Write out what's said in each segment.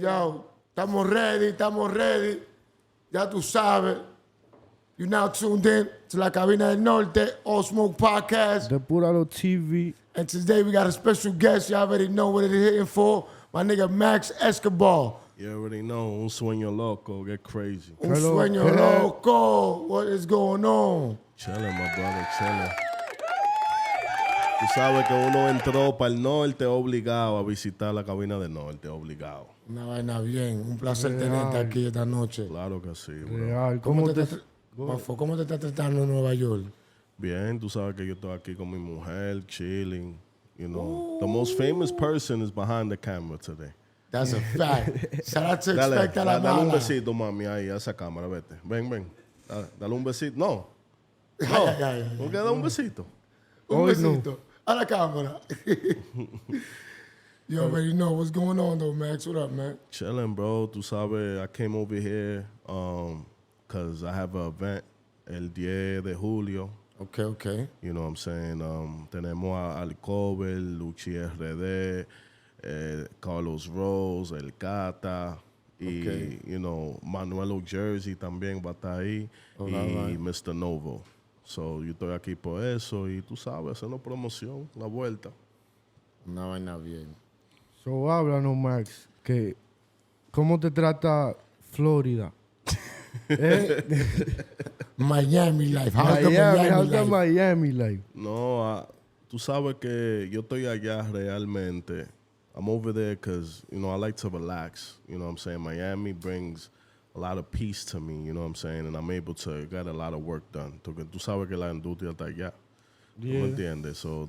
Yo, estamos ready. Ya tú sabes. You're now tuned in to la Cabina del Norte, AllSmokepodcast. DepuraloTv. And today we got a special guest. You already know what it is hitting for. My nigga Max Escobar. You already know, un sueño loco, get crazy. Un sueño loco. What is going on? Chilling, my brother, chilling. Tú sabes que uno entró para el norte obligado a visitar la cabina del norte, obligado. Una vaina bien. Un placer tenerte aquí esta noche. Claro que sí, bro. Real. ¿Cómo te está tratando en Nueva York? Bien, tú sabes que yo estoy aquí con mi mujer, chilling. You know, the most famous person is behind the camera today. That's a fact. Shout out to Dale, Expect a la dale un mala. besito, mami, ahí a esa cámara, vete. Ven. Dale un besito. No. ¿No queda un besito? Un besito. A la cámara. You already know what's going on, though, Max. What up, man? Chilling, bro. Tú sabes, I came over here because I have an event el 10 de julio. Okay. You know what I'm saying? Tenemos a Alcover, Luchi RD, Carlos Rose, El Cata, y, you know, Manuelo Jersey también va a estar ahí, y Mr. Novo. So, yo estoy aquí por eso, y tú sabes, haciendo promoción, la vuelta. Una vaina bien. So, háblanos, Max, que ¿cómo te trata Florida? Miami life. How's the Miami life? No, tú sabes que yo estoy allá realmente. I'm over there because, you know, I like to relax. You know what I'm saying? Miami brings a lot of peace to me, you know what I'm saying? And I'm able to get a lot of work done. Tú sabes que la industria está allá. ¿Tú me entiendes? So,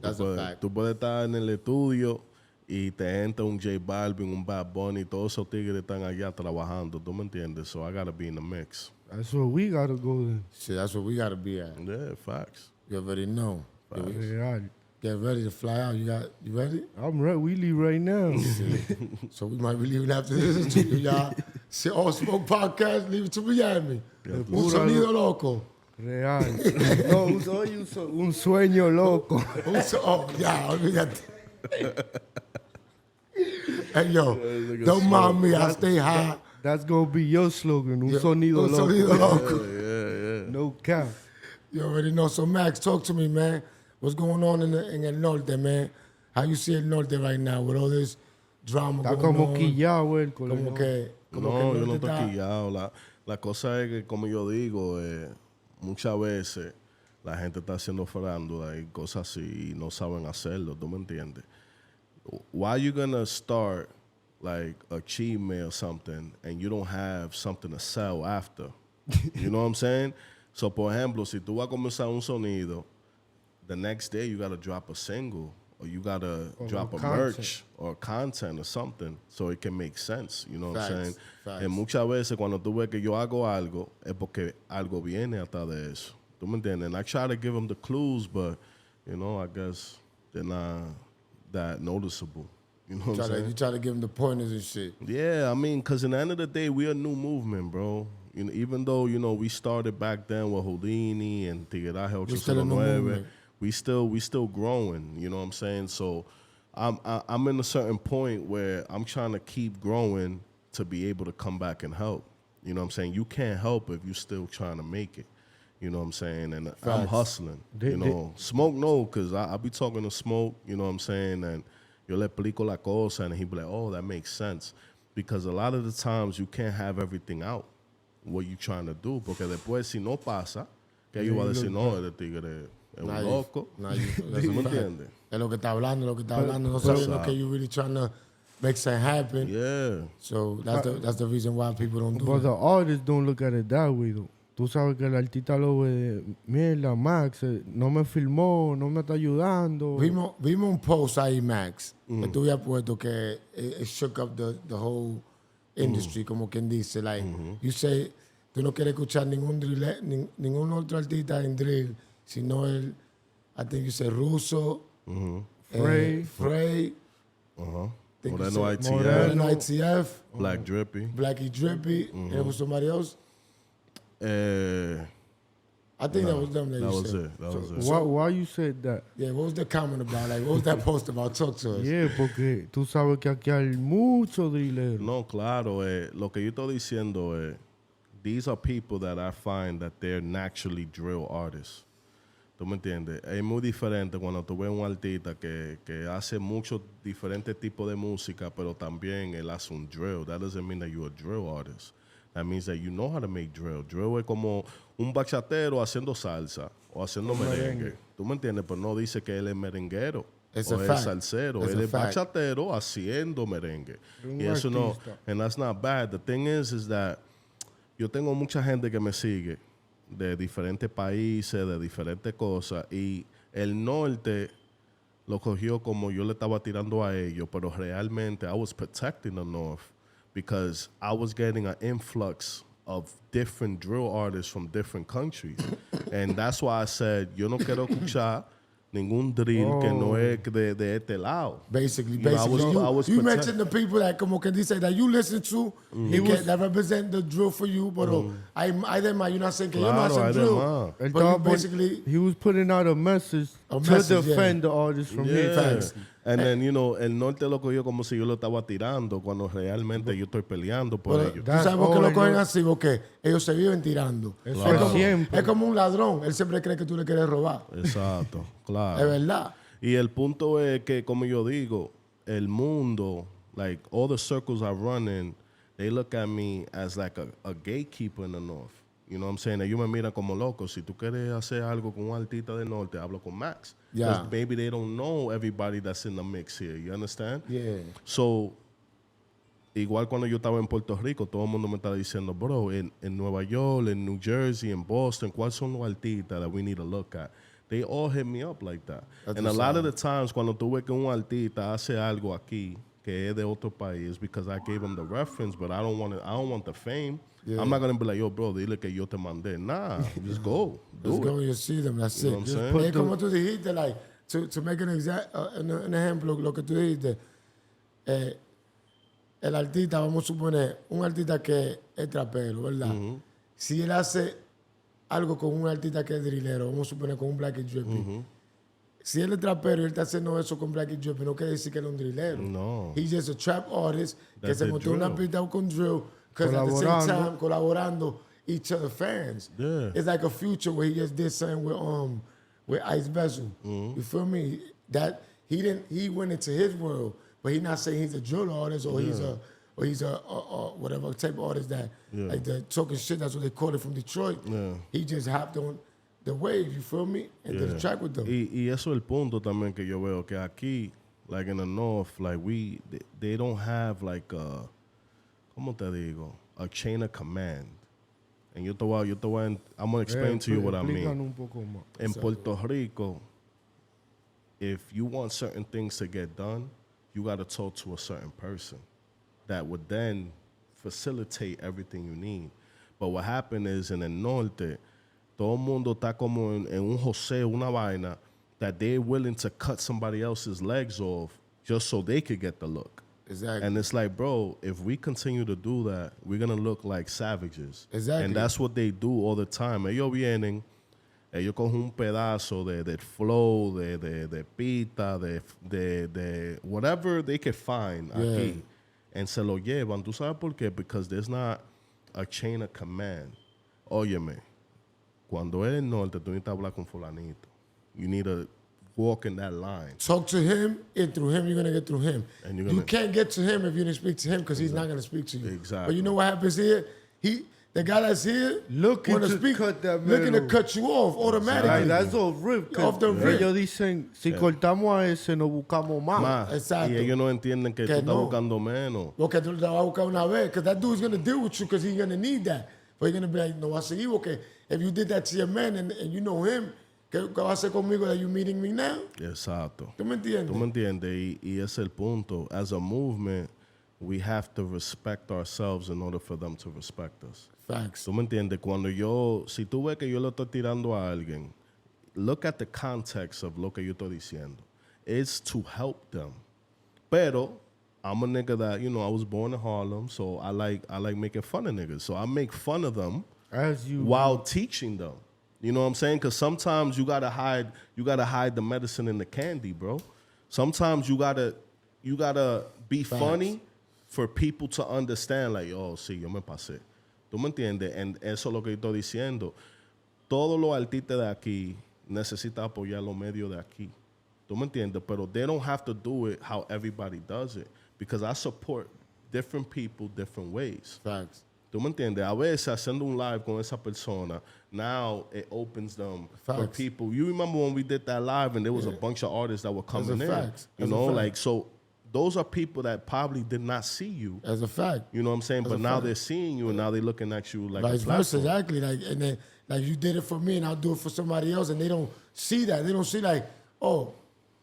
tú puedes estar en el estudio y te entra un J Balvin, un Bad Bunny, y todos esos tigres están allá trabajando. ¿Tú me entiendes? So I gotta be in the mix. That's where we gotta go then. See, that's where we gotta be at. Yeah, facts. You already know. Real. Get ready to fly out. You ready? I'm ready. We leave right now. So we might be leaving after this too, y'all. See AllSmokepodcast, leave it to Miami. Un sonido loco. Real. No, un sueño loco. Olvídate. Hey, yo, don't mind me. I stay high. That's gonna be your slogan. Un sonido loco. Sonido loco. Yeah. No cap. You already know. So, Max, talk to me, man. What's going on in el norte, man? How you see el norte right now with all this drama Está going como on? quillado el Como que No, el yo no norte estoy está... quillado. La cosa es que, como yo digo, muchas veces la gente está haciendo farándula y cosas así y no saben hacerlo, ¿tú me entiendes? Why you gonna start like a chisme or something and you don't have something to sell after? You know what I'm saying? So, por ejemplo, si tú vas a comenzar un sonido, the next day you gotta drop a single or you gotta drop a merch or content or something so it can make sense. You know what I'm saying? Facts. Y muchas veces cuando tú ves que yo hago algo es porque algo viene atrás de eso. ¿Tú me entiendes? And I try to give them the clues, but, you know, I guess they're not that noticeable. You know what I'm saying? You try to give them the pointers and shit. Yeah, I mean, because in the end of the day, we're a new movement, bro. You know, even though, you know, we started back then with Houdini and Tigueraje 809, we still growing, you know what I'm saying? So I'm in a certain point where I'm trying to keep growing to be able to come back and help. You know what I'm saying? You can't help if you're still trying to make it. You know what I'm saying? And I'm hustling. You know, Smoke no, because I be talking to Smoke, you know what I'm saying? And yo le explico la cosa and he be like, oh, that makes sense. Because a lot of the times you can't have everything out, what you trying to do. Porque después si no pasa, que yo voy a decir, no, el tigre es un loco. ¿Tú me entiendes? Es lo que está hablando, no sabiendo que you really trying to make something happen. Yeah. So that's the reason why people don't do But it. the artists don't look at it that way, though. Tú sabes que el artista lo ve de, mierda, Max, no me filmó, no me está ayudando. Vimos un post ahí, Max, que tú habías puesto que it shook up the whole industry, como quien dice. Like, you say, tú no quieres escuchar ningún otro artista en drill, sino el, I think you said Russo, Frey, Moreno ITF, Black Drippy. Blackie Drippy, and it was somebody else. I think that was them that you said. That was it. Why you said that? Yeah, what was the comment about? Like, what was that post about? Talk to us. Yeah, porque tú sabes que aquí hay mucho drillero. No, claro. Lo que yo estoy diciendo es, these are people that I find that they're naturally drill artists. ¿Tú me entiendes? Es muy diferente cuando tú ves un artista que hace muchos diferentes tipos de música, pero también él hace un drill. That doesn't mean that you're a drill artist. That means that you know how to make drill. Drill es como un bachatero haciendo salsa o haciendo merengue. ¿Tú me entiendes? Pero no dice que él es merenguero. It's o a es fact. salsero. It's Él a es fact. bachatero haciendo merengue. Un Y eso no, artista. and that's not bad. The thing is that yo tengo mucha gente que me sigue de diferentes países, de diferentes cosas, y el norte lo cogió como yo le estaba tirando a ellos, pero realmente I was protecting the north because I was getting an influx of different drill artists from different countries. And that's why I said, yo no quiero escuchar ningún drill que no es de este lado. Basically, You know, I was you protect- mentioned the people that como que dice that you listen to, that represent the drill for you, pero hay demás, you're not saying que yo no Claro, hacen hay drill, demás. Él but you estaba basically, he was putting out a message to defend the artist from Yeah. here. And then, you know, el norte lo cogió como si yo lo estaba tirando cuando realmente yo estoy peleando por pero ellos. tú sabes por qué all lo I cogen know. así, porque ellos se viven tirando. Eso Claro. es como, siempre. es como un ladrón, él siempre cree que tú le quieres robar, Exacto, claro. es verdad. Y el punto es que, como yo digo, el mundo, like all the circles I run in, they look at me as like a gatekeeper in the north. You know what I'm saying? Ellos me miran como loco. Si tú quieres hacer algo con un artista del norte, hablo con Max. Yeah. Because maybe they don't know everybody that's in the mix here. You understand? Yeah. So, igual cuando yo estaba en Puerto Rico, todo el mundo me estaba diciendo, bro, en Nueva York, en New Jersey, en Boston, ¿cuáles son los artistas that we need to look at? They all hit me up like that. That's And a what's lot up. of the times cuando tú ves que un artista hace algo aquí que es de otro país because I gave him the reference, but I don't want the fame. Yeah. I'm not going to be like, yo, bro, dile que yo te mandé. Nah, just go. Let's Do go it. and you see them, that's You it. know what I'm saying? Es como tú dijiste, like, to make an ejemplo, lo que tú dijiste, el artista, vamos a suponer, un artista que es trapero, ¿verdad? Si él hace algo con un artista que es drillero, vamos a suponer con un Black and Drippy, si él es trapero y él está haciendo eso con Black and Drippy, no quiere decir que él es un drillero. No. He's just a trap artist que That's se the montó una drill. pista con drill, because at the same Colaborando. time, colaborando each other fans. Yeah. It's like a Future where he just did something with Ice Vessel. You feel me? That he went into his world, but he's not saying he's a drill artist or he's a whatever type of artist that like the talking shit. That's what they call it from Detroit. Yeah. He just hopped on the wave. You feel me? And did a track with them. Y eso es el punto también que yo veo que aquí, like in the north, like they don't have like a, ¿cómo te digo? A chain of command. And I'm gonna explain to you what I Explícanos mean. un poco más. In Puerto Rico, if you want certain things to get done, you got to talk to a certain person that would then facilitate everything you need. But what happened is in el norte, todo el mundo está como en un joseo, una vaina, that they're willing to cut somebody else's legs off just so they could get the look. Exactly. And it's like, bro, if we continue to do that, we're going to look like savages. Exactly. And that's what they do all the time. Ellos vienen, ellos cogen un pedazo de flow, de pita, de whatever they can find aquí, and se lo llevan. ¿Tú sabes por qué? Because there's not a chain of command. Óyeme, cuando eres norte, tú necesitas hablar con fulanito. You need to walk in that line. Talk to him, and through him, you're going to get through him. And you're You gonna- can't get to him if you didn't speak to him because he's not going to speak to you. Exactly. But you know what happens here? The guy that's here, Looking wanna to cut that looking to middle. cut you off automatically. Ay, that's all rip. Off the rip. Ellos dicen, si cortamos a ese, nos buscamos más. Más. Exacto. Y ellos no entienden que Que tú estás no. buscando menos. Porque tú te vas a buscar una vez, because that dude's going to deal with you because he's going to need that. But you're going to be like, no, va a seguir, okay. If you did that to your man and you know him, ¿qué va a hacer conmigo that you meeting me now? Exacto. ¿Tú me entiendes? Tú me entiendes, y ese es el punto. As a movement, we have to respect ourselves in order for them to respect us. Facts. Tú me entiendes, si tú ves que yo le estoy tirando a alguien, look at the context of lo que yo estoy diciendo. It's to help them. Pero, I'm a nigga that, I was born in Harlem, so I like making fun of niggas. So I make fun of them As you while teaching them. You know what I'm saying? Because sometimes you gotta hide the medicine in the candy, bro. Sometimes you gotta be funny for people to understand, like, oh, sí, yo me pasé. ¿Tú me entiendes? And eso es lo que estoy diciendo. Todos los artistas de aquí necesitan apoyar los medios de aquí. ¿Tú me entiendes? Pero they don't have to do it how everybody does it. Because I support different people different ways. Facts. ¿Tú me entiendes? A veces haciendo un live con esa persona, now it opens them for people. You remember when we did that live and there was a bunch of artists that were coming in? Facts. You know, like, so those are people that probably did not see you. As a fact. You know what I'm saying? But now they're seeing you and now they're looking at you like vice a platform. versa, exactly. Like, and then, like, you did it for me and I'll do it for somebody else, and they don't see that. They don't see, like, oh,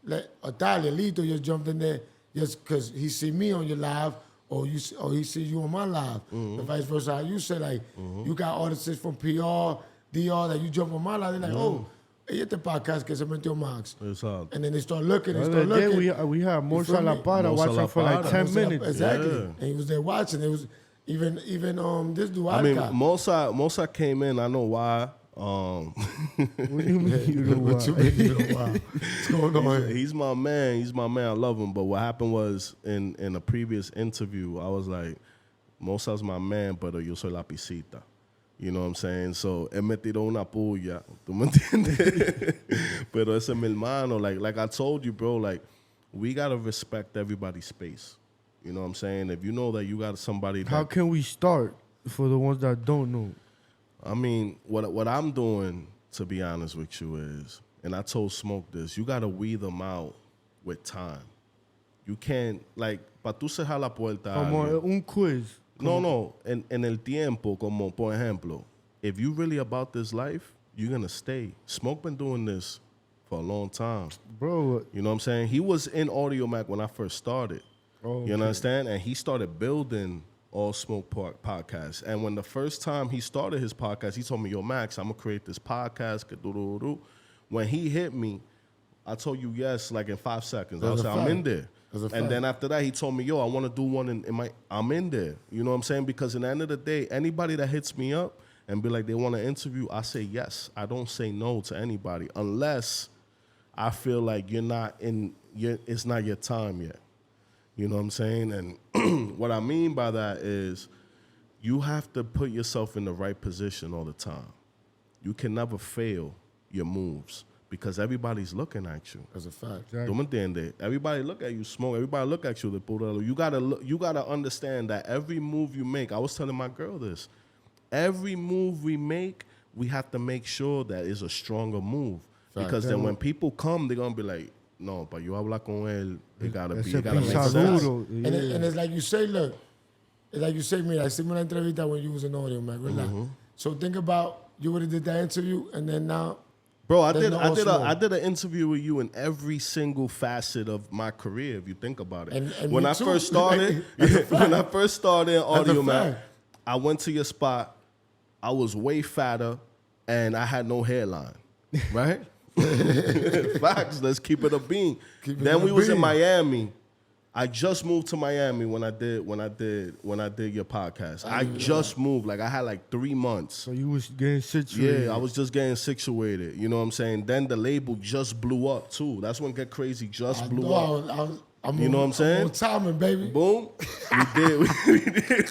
like, Otalia, Lito just jumped in there just because he see me on your live, or he see you on my live. And vice versa. How you say, like, you got artists from PR, DR, that you jump on my live, they're like, oh, hey, este podcast que se metió Max. Exacto. And then they start looking, We had Morsa La Para watching for like 10 minutes. Exactly. Yeah. And he was there watching. It was even this dude. I mean, Mosa came in, I know why. What do you mean you know why? What you mean you know why? What's going on here? He's my man. He's my man. I love him. But what happened was in a previous interview, I was like, Mosa's my man, pero yo soy la pisita. You know what I'm saying? So, él me tiró una puya. ¿Tú me entiendes? Pero ese es mi hermano. Like I told you, bro, like, we got to respect everybody's space. You know what I'm saying? If you know that you got somebody that... How can we start for the ones that don't know? I mean, what I'm doing, to be honest with you, is, and I told Smoke this, you got to weed them out with time. You can't, like, para tú cerrar la puerta... Como un quiz. No, en el tiempo, como, por ejemplo, if you really about this life, you're going to stay. Smoke been doing this for a long time. Bro. You know what I'm saying? He was in Audio Mac when I first started. Oh, you understand? And he started building AllSmokepodcast. And when the first time he started his podcast, he told me, yo, Max, I'm going to create this podcast. When he hit me, I told you yes, like in 5 seconds. I was like, I'm in there. And then after that, he told me, yo, I want to do one I'm in there. You know what I'm saying? Because in the end of the day, anybody that hits me up and be like, they want to interview, I say yes. I don't say no to anybody unless I feel like it's not your time yet. You know what I'm saying? And what I mean by that is you have to put yourself in the right position all the time. You can never fail your moves because everybody's looking at you. That's a fact. ¿Tú me entiendes? Everybody look at you, Smoke. Everybody look at you, Depuralo. You gotta understand that every move you make, I was telling my girl this, every move we make, we have to make sure that it's a stronger move. Fact. Because then when people come, they're going to be like, no, but you habla con él, it gotta make sense. And it's like you say, look, it's like you say, mira, hicimos una entrevista when you was in Audio Mac, ¿verdad? So think about, you would have did that interview, and then now... Bro, I did an interview with you in every single facet of my career, if you think about it. And when I first started, in Audio Mac, I went to your spot, I was way fatter, and I had no hairline, right? Facts. Let's keep it a bean. Then we was in Miami. I just moved to Miami when I did your podcast. I just moved. Like I had like 3 months. So you was getting situated. Yeah, I was just getting situated. You know what I'm saying? Then the label just blew up too. That's when Get Crazy just blew up. You know what I'm saying? I'm on timing, baby. Boom.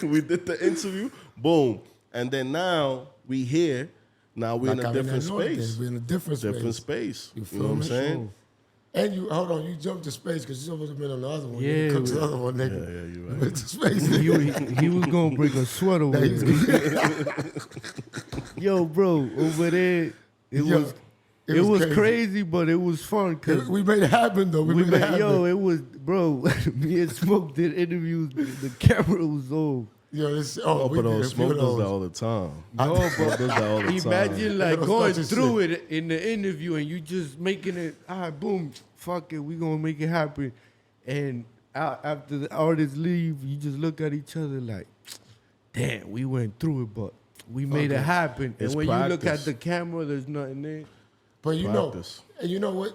We did the interview. Boom. And then now we here. Now we're in a different space. We're in a different space. You know what I'm saying? And you, hold on, you jumped to space because you're supposed to be on the other one. Yeah. You the other one, nigga. Yeah, you're right. You went to space. He was going to bring a sweater with him. Yo, bro, over there, it was crazy, but it was fun. Cause we made it happen, though. We made it happen. Yo, it was, bro, me and Smoke did interviews. The camera was on. Yo, but Smoke does that all the time. No, but does that all the time. Imagine like going through it in the interview and you just making it, all right, boom, fuck it, we gonna make it happen. And after the artists leave, you just look at each other like, damn, we went through it, but we made it happen. It's and when practice. you look at the camera, there's nothing there. But you Practice. know, and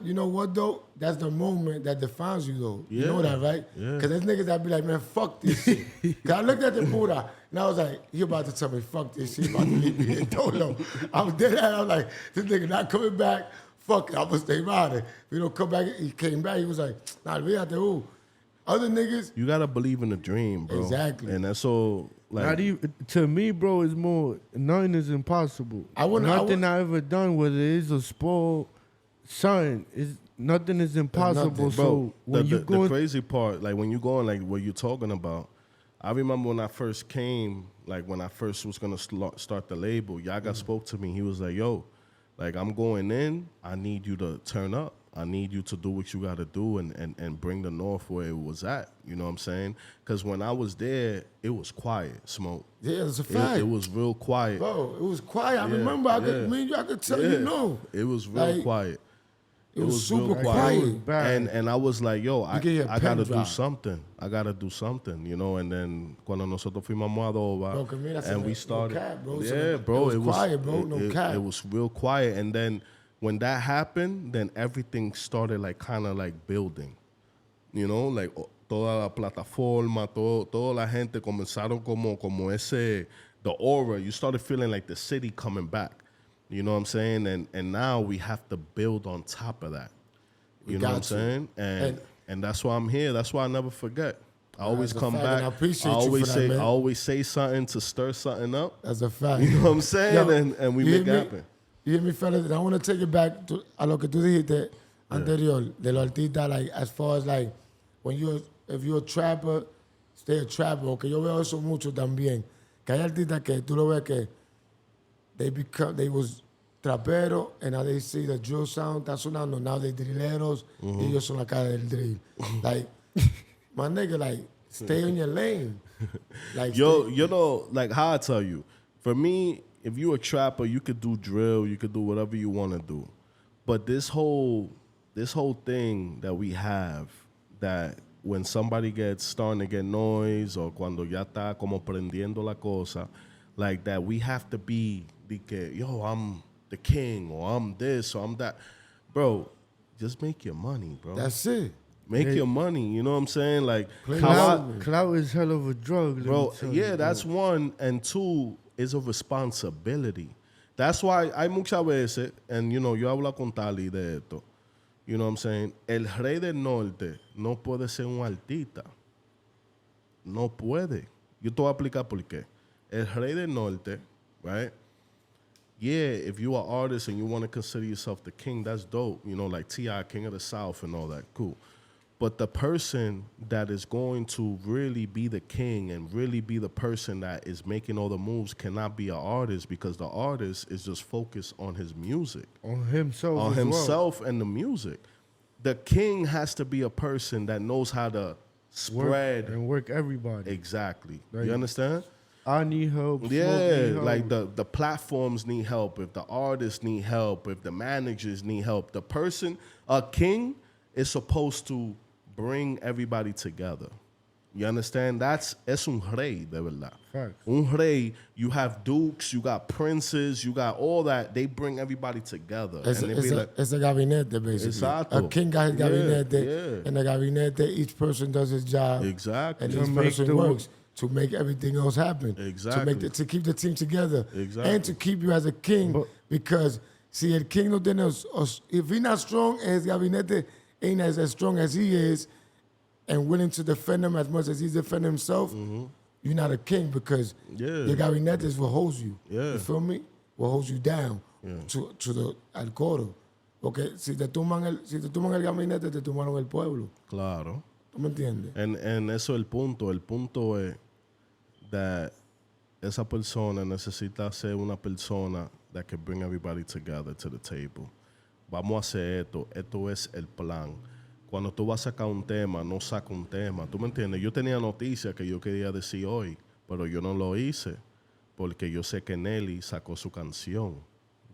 you know what though? That's the moment that defines you though. Yeah. You know that, right? Yeah. Because there's niggas that be like, man, fuck this shit. Because I looked at the Buddha, And I was like, he about to tell me, fuck this shit, about to leave me here dolo. I'm dead at it. I was like, this nigga not coming back. Fuck it, I'm gonna stay riding. If he don't come back, he came back, he was like, nah, we out there, who? Other niggas. You gotta believe in the dream, bro. Exactly. And that's all, like. To me, bro, it's more, nothing is impossible. Nothing I ever done, whether it's a sport, something, nothing is impossible. So when you go, the crazy part, like when you going, like what you're talking about, I remember when I first came, like when I first was gonna start the label, Yaga spoke to me. He was like, yo, like I'm going in, I need you to turn up. I need you to do what you got to do and bring the North where it was at. You know what I'm saying? Because when I was there, it was quiet, Smoke. Yeah, it's a fact. It was real quiet. Bro, it was quiet. I remember, I could tell you no. It was real quiet. It was super quiet. And I was like, yo, I got to do something. I got to do something, you know? And then cuando nosotros fuimos a Adoba, and we started. No cap, bro. Yeah, bro. It was quiet, bro. No cap. It was real quiet. And then when that happened, then everything started like kind of like building. You know, like toda la plataforma, toda la gente comenzaron como ese, the aura. You started feeling like the city coming back. You know what I'm saying? And now we have to build on top of that. You know what I'm saying? And that's why I'm here. That's why I never forget. I always come back. I appreciate you for that, man. I always say something to stir something up. That's a fact. You know what I'm saying? Yo, and we make it happen. You hear me, fellas? And I want to take it back to a lo que tú dijiste anterior, de los artistas, like, as far as, like, if you're a trapper, stay a trapper. Porque yo veo eso mucho también. Que hay artistas que tú lo ves que they was traperos, and now they see the drill sound, está sonando, now they drilleros, y ellos son la cara del drill. Like, my nigga, like, stay in your lane. Like, you know, like how I tell you, for me, if you a trapper, you could do drill, you could do whatever you want to do. But this whole thing that we have, that when somebody starting to get noise, or cuando ya está como prendiendo la cosa, like that, we have to be que, yo, I'm the king, or I'm this, or I'm that. Bro, just make your money, bro. That's it. Make your money, you know what I'm saying? Like, clout is hell of a drug, bro. Yeah, that's one. And two, is a responsibility. That's why hay muchas veces, and you know, yo hablo con Tali de esto, you know what I'm saying? El rey del norte no puede ser un artista. No puede. Yo te voy a explicar por qué. El rey del norte, right? Yeah, if you are an artist and you want to consider yourself the king, that's dope. You know, like T.I., King of the South and all that, cool. But the person that is going to really be the king and really be the person that is making all the moves cannot be an artist, because the artist is just focused on his music. On himself And the music. The king has to be a person that knows how to spread. Work everybody. Exactly. Right. You understand? I need help. Yeah, need help. like the platforms need help. If the artists need help, if the managers need help, the person, a king is supposed to bring everybody together. You understand? Es un rey, de verdad. Facts. Un rey, you have dukes, you got princes, you got all that. They bring everybody together. It's a gabinete, basically. Exacto. A king got his gabinete, yeah. and the gabinete, each person does his job. Exactly. And each person works to make everything else happen. Exactly. To keep the team together. Exactly. And to keep you as a king, because, see, el king no tiene, if he's not strong, and his gabinete ain't as strong as he is, and willing to defend him as much as he's defending himself, you're not a king, because your gabinete is what holds you. Yeah. You feel me? What holds you down to al coro. Porque si te tumban el gabinete, te tumbaron el pueblo. Claro. ¿Tú me entiendes? And eso es el punto. El punto es that esa persona necesita ser una persona that can bring everybody together to the table. Vamos a hacer esto. Esto es el plan. Cuando tú vas a sacar un tema, no saca un tema. ¿Tú me entiendes? Yo tenía noticias que yo quería decir hoy, pero yo no lo hice porque yo sé que Nelly sacó su canción,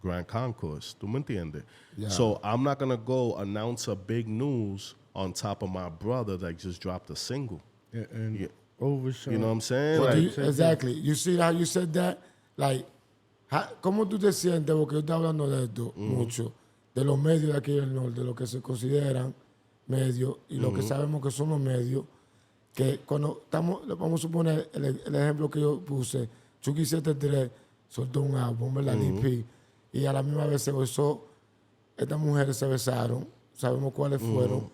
Grand Concourse. ¿Tú me entiendes? Yeah. So I'm not going to go announce a big news on top of my brother that just dropped a single. Yeah, and overshot. You know what I'm saying? Well, like, exactly. You see how you said that? Like, ¿cómo tú te sientes? Porque yo estoy hablando de esto mucho, de los medios de aquí del norte, de lo que se consideran medios y lo que sabemos que son los medios, que cuando estamos, vamos a suponer el ejemplo que yo puse, Chucky 73 soltó un álbum, ¿verdad? EP, y a la misma vez se besó, estas mujeres se besaron, sabemos cuáles fueron,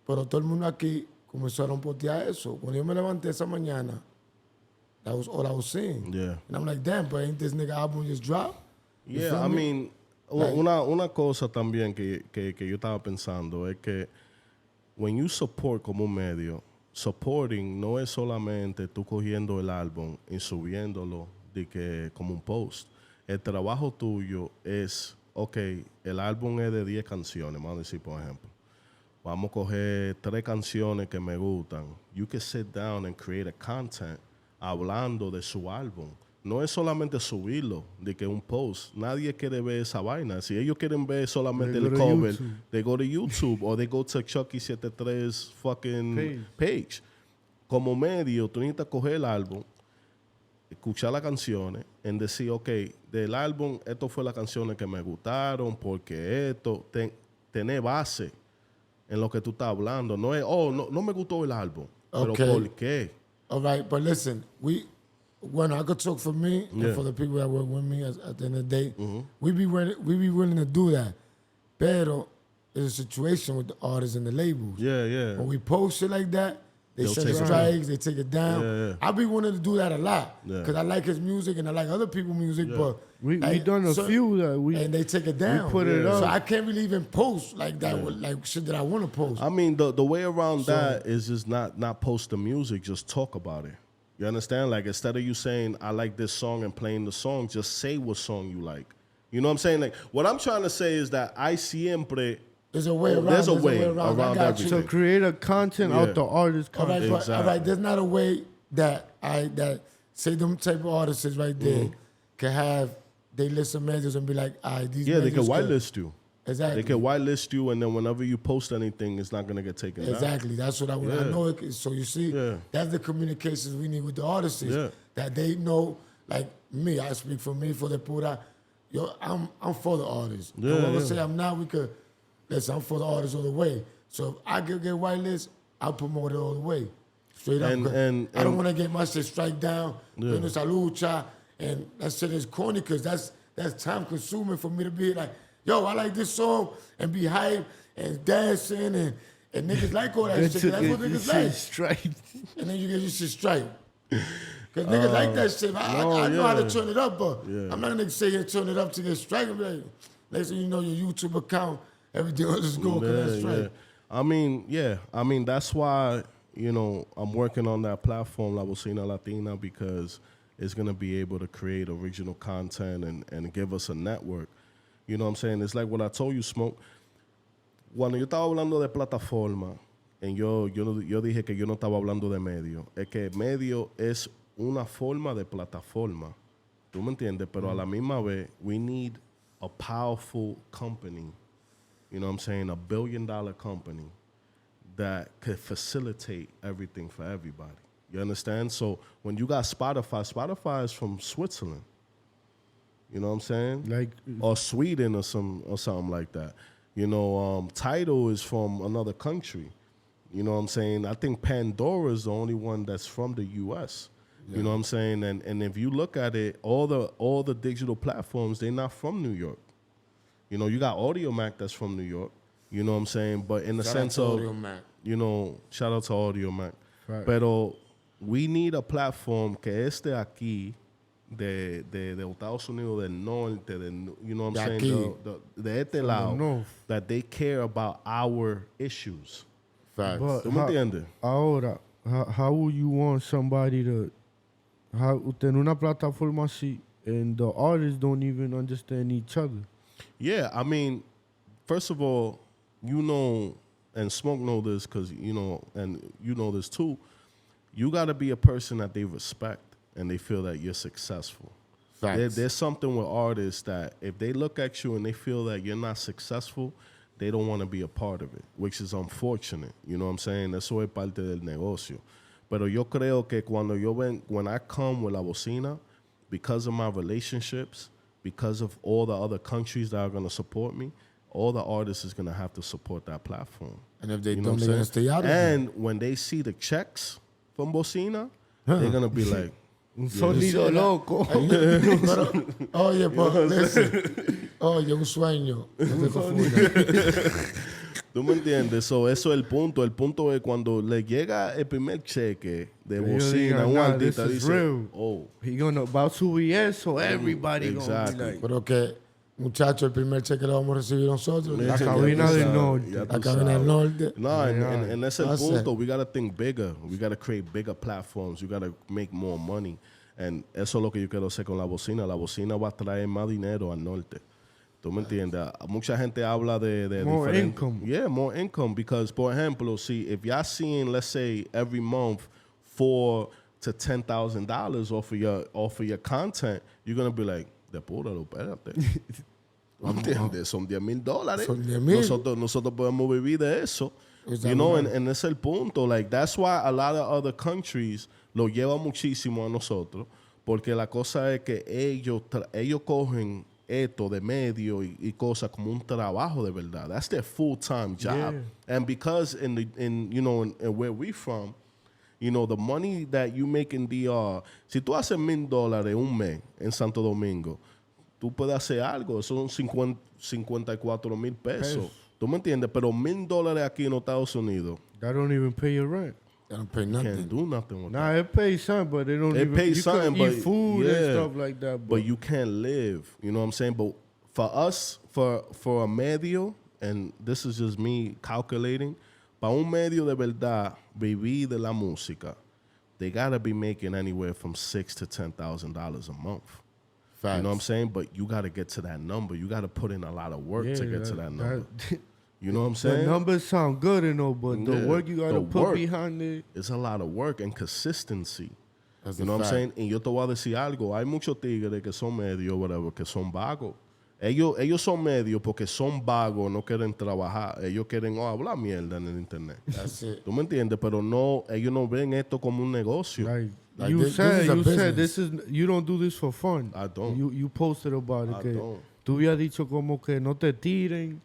pero todo el mundo aquí comenzó a rompotear eso. Cuando yo me levanté esa mañana, that was all I was seeing. Yeah. And I'm like, damn, but ain't this nigga album just dropped? You Yeah, feel I me? mean, una cosa también que yo estaba pensando es que when you support como un medio, supporting no es solamente tú cogiendo el álbum y subiéndolo de que como un post. El trabajo tuyo es, ok, el álbum es de 10 canciones, vamos a decir, por ejemplo. Vamos a coger 3 canciones que me gustan. You can sit down and create a content hablando de su álbum. No es solamente subirlo, de que un post. Nadie quiere ver esa vaina. Si ellos quieren ver solamente el cover, they go to YouTube or they go to Chucky 73 fucking page. Como medio, tú necesitas coger el álbum, escuchar las canciones y decir, ok, del álbum, esto fue las canciones que me gustaron, porque esto, tener base en lo que tú estás hablando. No es, no me gustó el álbum. Okay. Pero ¿por qué? All right, but listen, I could talk for me and for the people that work with me at the end of the day, we be willing to do that. Pero there's a situation with the artists and the labels. Yeah. When we post shit like that, they send take it strikes, they take it down. Yeah. I be wanting to do that a lot because I like his music and I like other people's music, but we done a few that and they take it down. We put it up. So I can't really even post like that with like shit that I want to post. I mean, the way around that is just not post the music, just talk about it. You understand? Like, instead of you saying, I like this song and playing the song, just say what song you like. You know what I'm saying? Like, what I'm trying to say is that I siempre... There's a way around. There's a way around everything. So create a content out the artist content. All right, there's not a way that say them type of artists right there can have they list of messages and be like, these they can whitelist you. Exactly. They can whitelist you, and then whenever you post anything, it's not going to get taken down. Exactly. That's what I want. I know it. So you see, that's the communications we need with the artists. That they know, like me, I speak for me, for the pura. Yo, I'm for the artists. Whoever say I'm not, we could, listen, I'm for the artists all the way. So if I could get whitelist, I'll promote it all the way. Straight up. And I don't want to get my shit strike down. You know, salucha. And that shit is corny because that's time consuming for me to be like, yo, I like this song and be hype and dancing and niggas like all that shit. That's what niggas like. Striped. And then you get your shit striped. Because niggas like that shit. I know how to turn it up, but I'm not going to say you turn it up to get strike. I'm like, next thing you know, your YouTube account, everything will just go because that's strike. I mean, that's why, you know, I'm working on that platform, La Bocina Latina, because it's going to be able to create original content and give us a network. You know what I'm saying? It's like what I told you, Smoke. Cuando yo estaba hablando de plataforma, y yo dije que yo no estaba hablando de medio, es que medio es una forma de plataforma. ¿Tú me entiendes? Pero a la misma vez, we need a powerful company, you know what I'm saying? $1 billion company that could facilitate everything for everybody. You understand? So when you got Spotify is from Switzerland. You know what I'm saying? Like, or Sweden or something like that. You know, Tidal is from another country. You know what I'm saying? I think Pandora is the only one that's from the U.S. You know what I'm saying? And if you look at it, all the digital platforms, they're not from New York. You know, you got AudioMac that's from New York. You know what I'm saying? But in the sense of, you know, shout out to AudioMac. Right. Pero we need a platform que esté aquí de Estados Unidos del Norte, you know what I'm saying? De este lado, that they care about our issues. Facts. ¿Tú me entiendes? Ahora, how would you want somebody to tener una plataforma así and the artists don't even understand each other? Yeah, I mean, first of all, you know, and Smoke know this because, you know, and you know this too, you got to be a person that they respect and they feel that you're successful. There's something with artists that if they look at you and they feel that you're not successful, they don't want to be a part of it, which is unfortunate. You know what I'm saying? Eso es parte del negocio. Pero yo creo que when I come with La Bocina, because of my relationships, because of all the other countries that are going to support me, all the artists is going to have to support that platform. And if they You know don't, what they're I'm going to stay out of it. And when they see the checks from Bocina, they're going to be like, Un sonido loco. Pero, oye, pues, listen. Oye, un sueño. No te confundas. ¿tú me entiendes? So, eso es el punto. El punto es cuando le llega el primer cheque de Bocina, un artista dice, real. oh. He gonna about subir eso, everybody exactly. gonna be like, Pero que, muchachos, el primer cheque lo vamos a recibir nosotros. La cabina del norte. La cabina del norte. No, and that's el That's punto. it. We got to think bigger. We got to create bigger platforms. We got to make more money. And eso es lo que yo quiero hacer con la bocina. La bocina va a traer más dinero al norte. ¿Tú me entiendes? Mucha gente habla de more diferente, income. Yeah, more income. Because, por ejemplo, see, if y'all seeing, let's say, every month $4,000 to $10,000 off of your content, you're going to be like, Depúralo, espérate. ¿Tú entiendes? Son $10,000. Son 10,000. Nosotros podemos vivir de eso. Exactly. You know, and ese es el punto. Like, that's why a lot of other countries lo llevan muchísimo a nosotros, porque la cosa es que ellos cogen esto de medio y cosas como un trabajo de verdad. That's their full-time job. Yeah. And because in where we from, you know, the money that you make in DR, si tú haces $1,000 un mes en Santo Domingo, tú puedes hacer algo, son 54,000 pesos. ¿Tú me entiendes? Pero $1,000 aquí en Estados Unidos. That don't even pay your rent. They don't pay You nothing. can't do nothing with Nah, that. it pays something, but they don't It even. pays you something, can eat but food and yeah. stuff like that. But you can't live. You know what I'm saying? But for us, for a medio, and this is just me calculating, para un medio de verdad vivir de la música, they gotta be making anywhere from $6,000 to $10,000 a month. Facts. You know what I'm saying? But you gotta get to that number. You gotta put in a lot of work to get to that number. You know what I'm The saying? numbers sound good and all, but the Yeah, work you gotta the put work. behind it. It's a lot of work and consistency. That's You a know what I'm fact. saying? Y yo te voy a decir algo. Hay muchos tigres que son medios, whatever, que son vagos. Ellos son medios porque son vagos, no quieren trabajar. Ellos quieren hablar mierda en el internet. That's it. ¿Tú me entiendes? Pero no, ellos no ven esto como un negocio. Like you this said, is a you said business. this is you don't do this for fun. I don't. You posted about it. I Que don't. tú habías dicho como que no te tiren.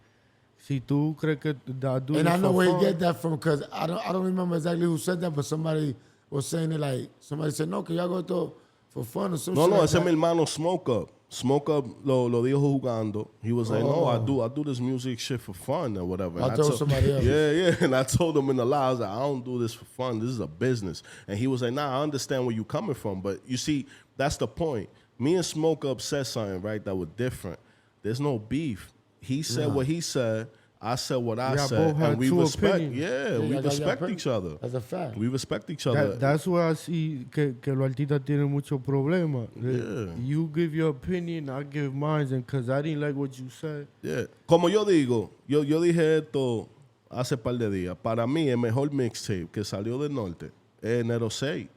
Si tú crees que do And this I know for where you fun. get that from because I don't remember exactly who said that, but somebody was saying it like somebody said no, que yo hago esto for fun or some No, shit like ese es that. mi hermano Smoke Up. Smoke Up lo dijo jugando. He was like, no, I do this music shit for fun or whatever. I And told somebody else. Yeah. And I told him in the lie, I was like, I don't do this for fun. This is a business. And he was like, nah, I understand where you're coming from. But you see, that's the point. Me and Smoke Up said something, right, that was different. There's no beef. He said what he said. I said what I Y'all said. both had And we two respect. opinions. Yeah, we y'all got respect your each other. That's a fact. We respect each other. That's why I see que los artistas tienen muchos problemas. Yeah. You give your opinion, I give mine, and because I didn't like what you said. Yeah. Como yo digo, yo dije esto hace par de días. Para mí, el mejor mixtape que salió del norte es Enero 6.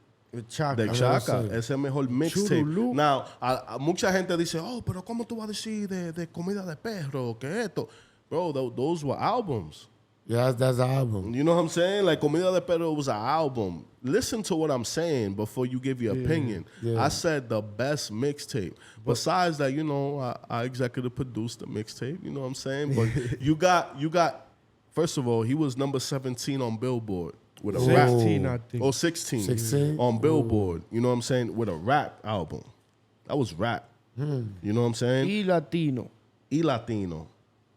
Chaka. De Chaka. Ese es el mejor mixtape. Churulú. Now, a mucha gente dice, oh, pero ¿cómo tú vas a decir de comida de perro? ¿Qué esto? Bro, those were albums. Yeah, that's the album. You know what I'm saying? Like, Comida de Perro was an album. Listen to what I'm saying before you give your opinion. yeah. I said the best mixtape. Besides that, you know, I executive produced the mixtape. You know what I'm saying? But you got, first of all, he was number 17 on Billboard with a rap. 16, I think. Oh, 16. 16? On Billboard. You know what I'm saying? With a rap album. That was rap. You know what I'm saying? Y Latino. Y Latino.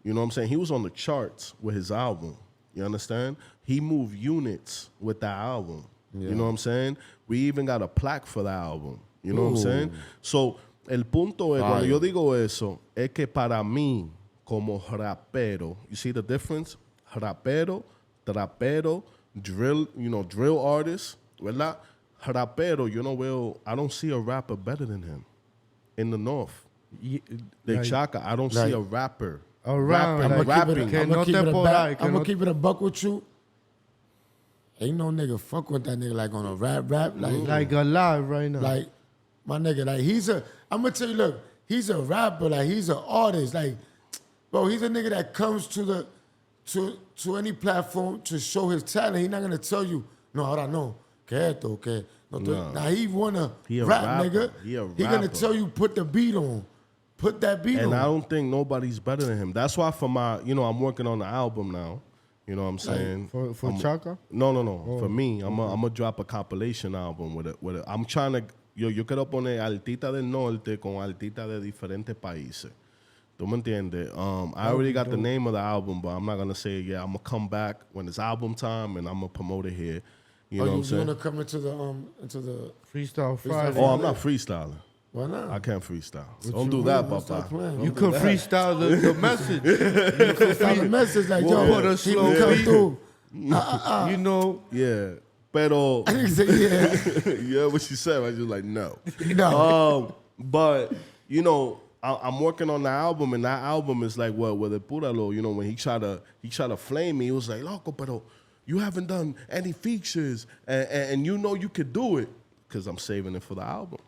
You know what I'm saying? He was on the charts with his album. You understand? He moved units with that album. You know what I'm saying? We even got a plaque for the album. You know what I'm saying? So, el punto es, cuando yo digo eso, es que para mí, como rapero, you see the difference? Rapero, trapero, drill artist, ¿verdad? Rapero, I don't see a rapper better than him in the North. De Chaka, I don't see a rapper. Around, Rapping, rapping. Que I'm no te por ahí, que gonna no- keep it a buck with you. Ain't no nigga fuck with that nigga like on a rap, like alive right now. like my nigga, like I'm gonna tell you, look, he's a rapper, like he's an artist, like, bro, he's a nigga that comes to any platform to show his talent. He's not gonna tell you, no, ahora no, que esto, que no. No. Now he wanna He a rap, rapper. nigga. He a He gonna rapper. tell you put the beat on. put that beat And on. I don't think nobody's better than him. That's why for my, I'm working on the album now. You know what I'm saying? For Chaka? No. Oh, For me, I'm gonna drop a compilation album with it. I'm trying to, yo quiero poner artistas del norte con artistas de diferentes países. ¿Tú me entiendes? I already got the name of the album, but I'm not gonna say I'm gonna come back when it's album time and I'm gonna promote it here. You know what I'm saying? You wanna come into the Freestyle Friday. Oh, I'm not freestyling. Why not? I can't freestyle. Don't do that, Papa. You can freestyle the message. Freestyle the message like, We'll put yo, a keep slow me come beat. through. You know. Yeah. Pero, I didn't say yeah. yeah, what she said, I was just like, no. No. But, I'm working on the album, and that album is like what with Depuralo, when he tried to flame me, he was like, loco, pero you haven't done any features, and you could do it, because I'm saving it for the album.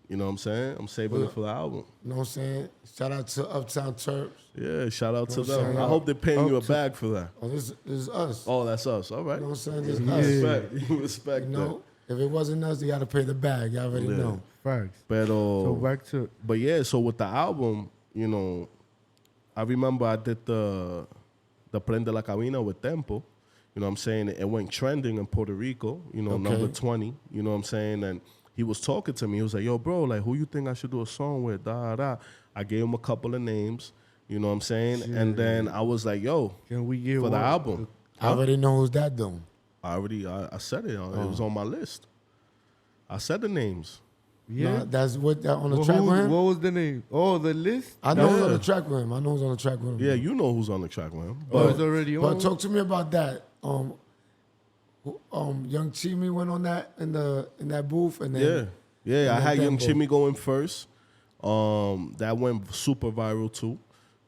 You know what I'm saying? I'm saving it for the album. You know what I'm saying? Shout out to Uptown Terps. Yeah, shout out to Shout them. I out. hope they're paying you a bag for that. Oh, this is us. Oh, that's us. All right. You know what I'm saying? This is us. Respect You know, if it wasn't us, you got to pay the bag. You already know. Facts. Pero, So back to. but yeah, so with the album, I remember I did the Prende la Cabina with Tempo. You know what I'm saying? It went trending in Puerto Rico, number 20. You know what I'm saying? And he was talking to me. He was like, yo, bro, like, who you think I should do a song with? I gave him a couple of names. You know what I'm saying? Shit. And then I was like, yo, Can we get for the album. I already know who's that, though. I said it. It was on my list. I said the names. Yeah. Nah, that's what on the track with him? What was the name? Oh, the list? I know who's on the track with him. I know who's on the track with him. Yeah, you know who's on the track with him. Oh, it's already on? But talk to me about that. Young Chimmy went on that in that booth, and then Yeah, I had Young Tempo. Chimmy going first. That went super viral too.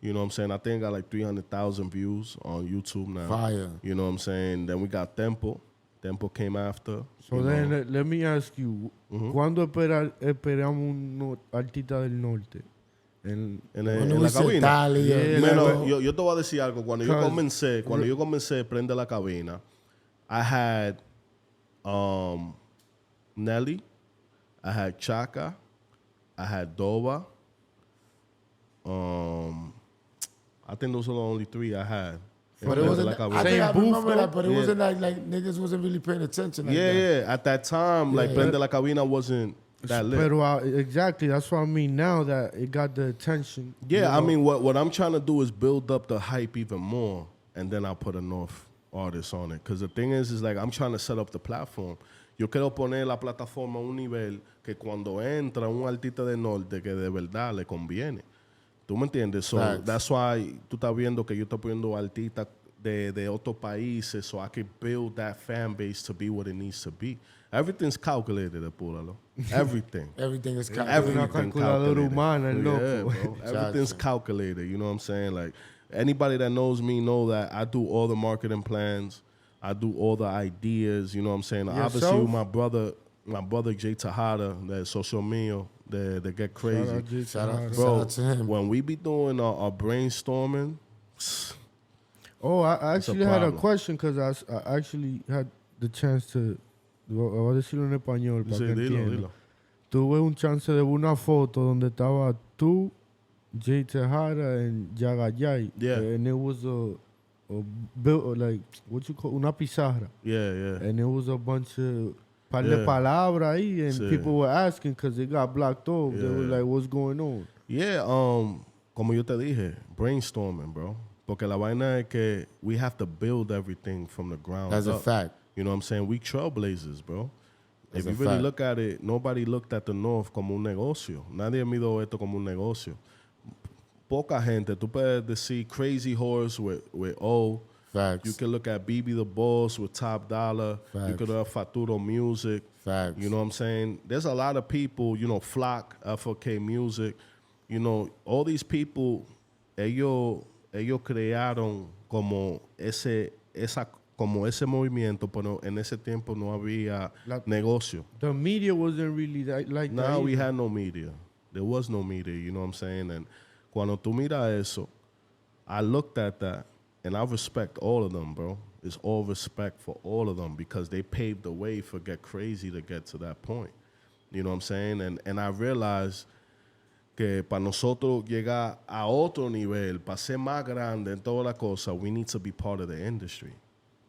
You know what I'm saying? I think it got like 300,000 views on YouTube now. Fire. You know what I'm saying? Then we got Tempo. Tempo came after. So then let me ask you, ¿cuándo esperamos un artista del norte? En When we la say cabina. Dali, Yeah, Bueno, yo te voy a decir algo. Cuando yo Cause- comencé Prende la Cabina, I had Nelly, I had Chaka, I had Doba. I think those are the only three I had. But it wasn't. I think I Same booth, remember that, but it Yeah. wasn't like niggas wasn't really paying attention. Like Yeah, that. yeah. At that time, like Yeah. Prende la Cabina wasn't that lit. Pero exactly, that's what I mean now that it got the attention. Yeah, I mean, what I'm trying to do is build up the hype even more, and then I'll put a North artist on it. Because the thing is like, I'm trying to set up the platform. Yo quiero poner la plataforma a un nivel que cuando entra un artista de Norte que de verdad le conviene. ¿Tú me entiendes? So Facts. that's why tú estás viendo que yo estoy poniendo artistas de otros países so I can build that fan base to be what it needs to be. Everything's calculated, Depuralo. Everything. Everything is calculated. Everything Una calculadora calculated. humana, el Yeah, loco. bro. Everything's calculated. You know what I'm saying? Like, anybody that knows me know that I do all the marketing plans. I do all the ideas. You know what I'm saying? Obviously, Yourself? my brother Jay Tejada, that social media, they get crazy. Shout out Bro, to him. when we be doing our brainstorming, Oh, I actually had a problem. question because I actually had the chance to. Voy a decirlo en español para sí, que dilo, entiendan. dilo. Tuve un chance de ver una foto donde estaba tú, Jay Tejada, and Yagayay. Yeah. And it was a built like what you call una pizarra, Yeah, yeah. and it was a bunch of par de Yeah. palabras ahí, and Sí. people were asking because it got blocked off. They were Yeah. like, "What's going on?" Yeah, como yo te dije, brainstorming, bro. Porque la vaina es que we have to build everything from the ground That's up. a fact. You know what I'm saying? We trailblazers, bro. That's If a you really fact. look at it, nobody looked at the North como un negocio. Nadie miró esto como un negocio. Poca gente. Tú puedes decir Crazy Horse with O. Facts. You can look at BB the Boss with Top Dollar. You Facts. could have Faturo Music. Facts. You know what I'm saying? There's a lot of people, Flock, FOK Music. All these people, ellos crearon como ese movimiento, pero en ese tiempo no había negocio. The media wasn't really like that. Now we either. had no media. There was no media, you know what I'm saying? And cuando tú miras eso, I looked at that, and I respect all of them, bro. It's all respect for all of them because they paved the way for Get Crazy to get to that point. You know what I'm saying? And I realized que para nosotros llegar a otro nivel, para ser más grande en toda la cosa, we need to be part of the industry.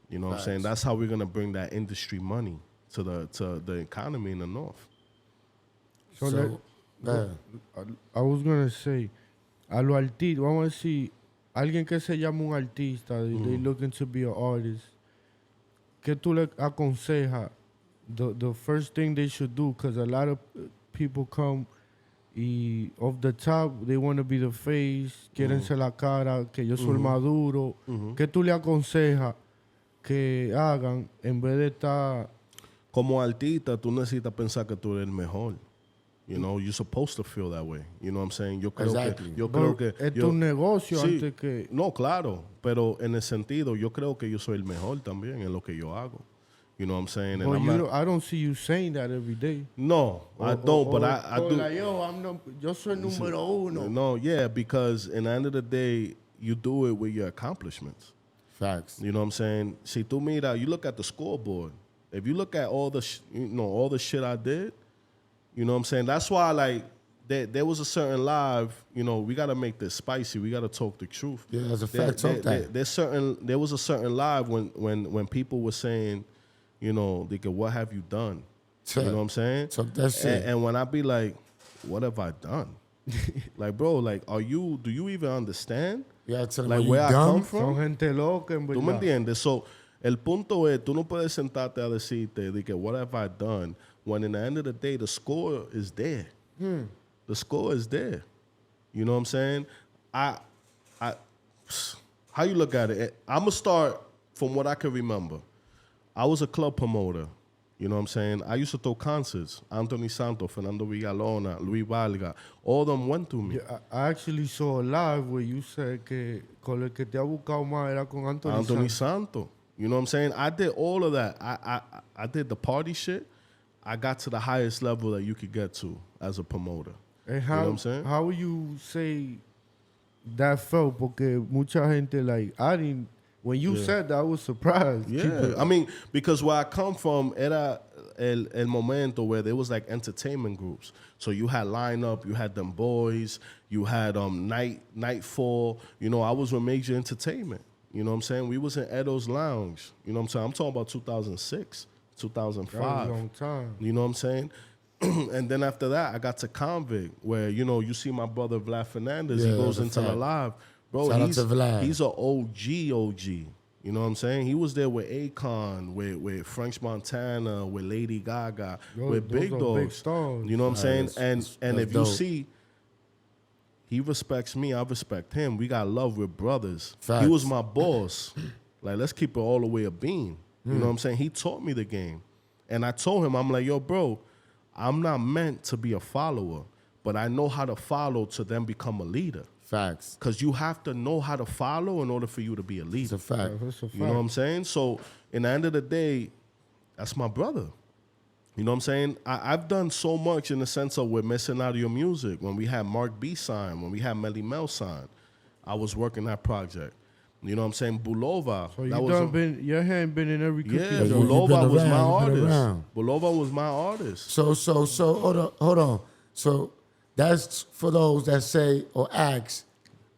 You know what I'm saying? That's how we're going to bring that industry money to the economy in the North. So I was going to say, a los artistas, vamos a decir, alguien que se llama un artista, they looking to be an artist, ¿qué tú le aconsejas? The first thing they should do, because a lot of people come y off the top, they want to be the face, quieren ser la cara, que yo soy maduro. ¿Qué tú le aconsejas que hagan en vez de estar... Como artista, tú necesitas pensar que tú eres el mejor. You know, you're supposed to feel that way. You know what I'm saying? Yo creo que es tu negocio sí, antes que... No, claro, pero en el sentido, yo creo que yo soy el mejor también en lo que yo hago. You know what I'm saying? And I don't see you saying that every day. No, I don't, but I do. Like, yo soy número uno. No, yeah, because in the end of the day, you do it with your accomplishments. Facts. You know what I'm saying? Si tú mira, you look at the scoreboard. If you look at all the shit I did, you know what I'm saying? That's why, like, there was a certain live, you know, we got to make this spicy. We got to talk the truth. Yeah, there's a fact. There was a certain live when people were saying, you know, they go, what have you done? You know what I'm saying? Talk that shit. And when I be like, what have I done? Like, bro, like, do you even understand? Yeah, like, where I come from? Son gente loca, en verdad. ¿Tú me entiendes? So, el punto es, tú no puedes sentarte a decirte, de que, what have I done? When in the end of the day, the score is there. The score is there. You know what I'm saying? How you look at it? I'm going to start from what I can remember. I was a club promoter. You know what I'm saying? I used to throw concerts. Anthony Santos, Fernando Villalona, Luis Valga. All of them went through me. Yeah, I actually saw a live where you said que con el que te ha buscado más era con Anthony Santos. You know what I'm saying? I did all of that. I did the party shit. I got to the highest level that you could get to as a promoter. And you know what I'm saying? How would you say that felt? Porque mucha gente, like, when you said that, I was surprised. Yeah, I mean, because where I come from, era el momento where there was like entertainment groups. So you had Lineup, you had them boys, you had Nightfall. You know, I was with Major Entertainment. You know what I'm saying? We was in Edo's Lounge. You know what I'm saying? I'm talking about 2006, 2005. That was a long time. You know what I'm saying? And then after that, I got to Convict, where, you know, you see my brother Vlad Fernandez. He goes into the live. Bro, he's an OG. You know what I'm saying? He was there with Akon, with French Montana, with Lady Gaga, with Big Dogs. Big stars. You know what I'm saying? And if you see, he respects me, I respect him. We got love with brothers. Facts. He was my boss. Like, let's keep it all the way a beam. You know what I'm saying? He taught me the game. And I told him, I'm like, yo, bro, I'm not meant to be a follower, but I know how to follow to then become a leader. Facts. Because you have to know how to follow in order for you to be a leader. It's a fact. You know what I'm saying? So, in the end of the day, that's my brother. You know what I'm saying? I've done so much in the sense of we're missing out of your music. When we had Mark B signed, when we had Melly Mel signed, I was working that project. You know what I'm saying? Bulova. So your hand been in every cookie. Yeah, Bulova was my artist. Bulova was my artist. So hold on. So that's for those that say or ask,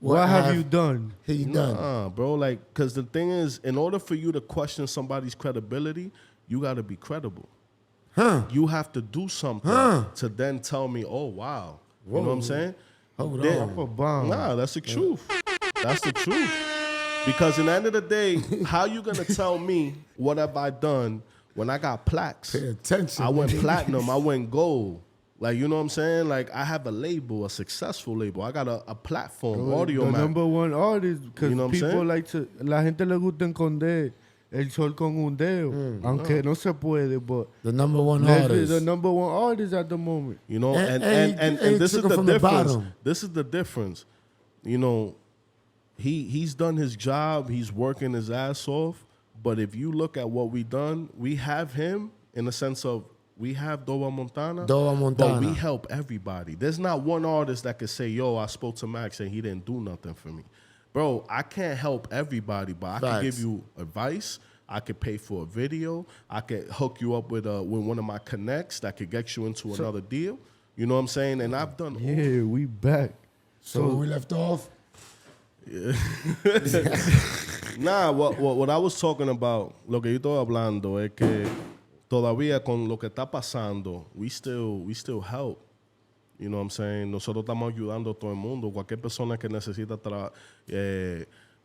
what have you done? Nah, bro. Like, because the thing is, in order for you to question somebody's credibility, you got to be credible. You have to do something to then tell me, oh, wow. Whoa. You know what I'm saying? Hold on. Nah, that's the truth. That's the truth. Because in the end of the day, how you going to tell me what have I done when I got plaques? Pay attention. I went platinum. I went gold. Like, you know what I'm saying? Like, I have a label, a successful label. I got a platform, audio the man. number one artist, because you know people like to, la gente le gusta esconder el sol con un dedo, aunque no se puede, but the number one artist. The number one artist at the moment. You know, and this is the difference. This is the difference. You know, he's done his job. He's working his ass off. But if you look at what we done, we have him in the sense of we have Doba Montana, but we help everybody. There's not one artist that could say, yo, I spoke to Max and he didn't do nothing for me. Bro, I can't help everybody, but I can give you advice. I could pay for a video. I could hook you up with one of my connects that could get you into another deal. You know what I'm saying? And I've done... Yeah, we back. So we left off. Nah, what I was talking about, lo que yo estoy hablando es que todavía con lo que está pasando, we still help. You know what I'm saying? Nosotros estamos ayudando a todo el mundo. Cualquier persona que necesita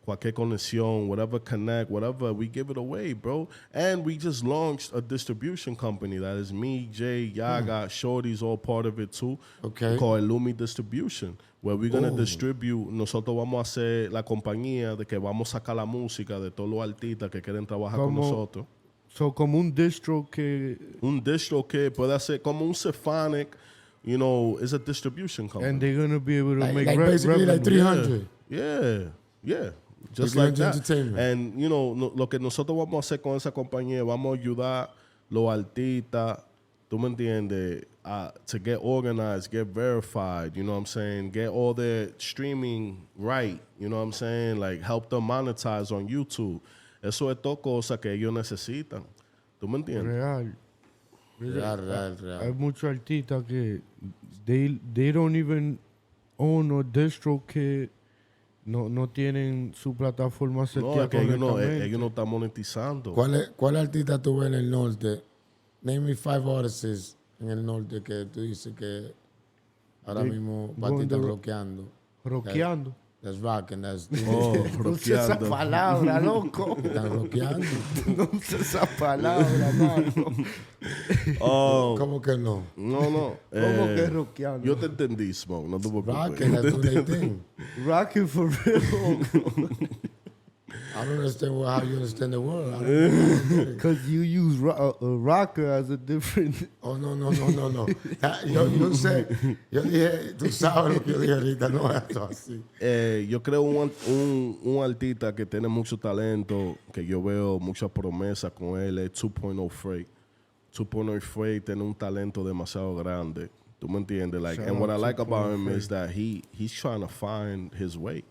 cualquier conexión, whatever connect, whatever, we give it away, bro. And we just launched a distribution company. That is me, Jay, Yaga, Shorty's all part of it too. Okay. Called Lumi Distribution, where we're going to distribute. Nosotros vamos a hacer la compañía de que vamos a sacar la música de todos los artistas que quieren trabajar con nosotros. So, como un distro que puede hacer como un Cephonic, you know, is a distribution company. And they're going to be able to make basically revenue. like 300. Yeah. Just Like like that. entertainment. And, you know, lo que nosotros vamos a hacer con esa compañía, vamos a ayudar los artistas, tú me entiendes, to get organized, get verified, you know what I'm saying, get all their streaming right, you know what I'm saying, like help them monetize on YouTube. Eso es todo cosa que ellos necesitan. ¿Tú me entiendes? Real. Hay muchos artistas que they don't even own a distro que no tienen su plataforma seteada correctamente. Ellos no están monetizando. ¿Cuál artista tú ves en el norte? Name me 5 artists en el norte que tú dices que ahora mismo para ti están rockeando. Rockeando. That's rocking, that's... No usa esa palabra, loco. Están rockeando. No usa esa palabra, mano. ¿Cómo que no? No. ¿Cómo que rockeando? Yo te entendí, Smoke. No te preocupes. Rocking, that's what they think. Rocking for real. I don't understand how you understand the word. Because you use rocker as a different... Oh, no. Yo sé, yo dije, tú sabes lo que yo dije ahorita, no es así. Yo creo un artista que tiene mucho talento, que yo veo mucha promesa con él, es 2.0 Freight. 2.0 Freight tiene un talento demasiado grande. ¿Tú me entiendes? Like, and what I like about him is that he's trying to find his way.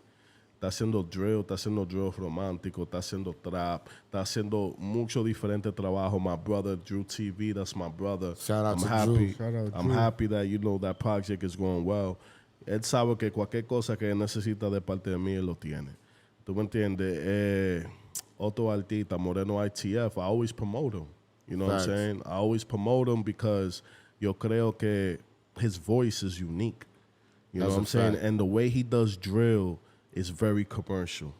Está haciendo drill romántico, está haciendo trap, está haciendo mucho diferente trabajo. My brother, Drew TV, that's my brother. Shout out to Drew. I'm happy that, you know, that project is going well. Él sabe que cualquier cosa que necesita de parte de mí, él lo tiene. ¿Tú me entiendes? Otro artista, Moreno ITF, I always promote him. You know what I'm saying? I always promote him because yo creo que his voice is unique. You know what I'm saying? And the way he does drill is very commercial.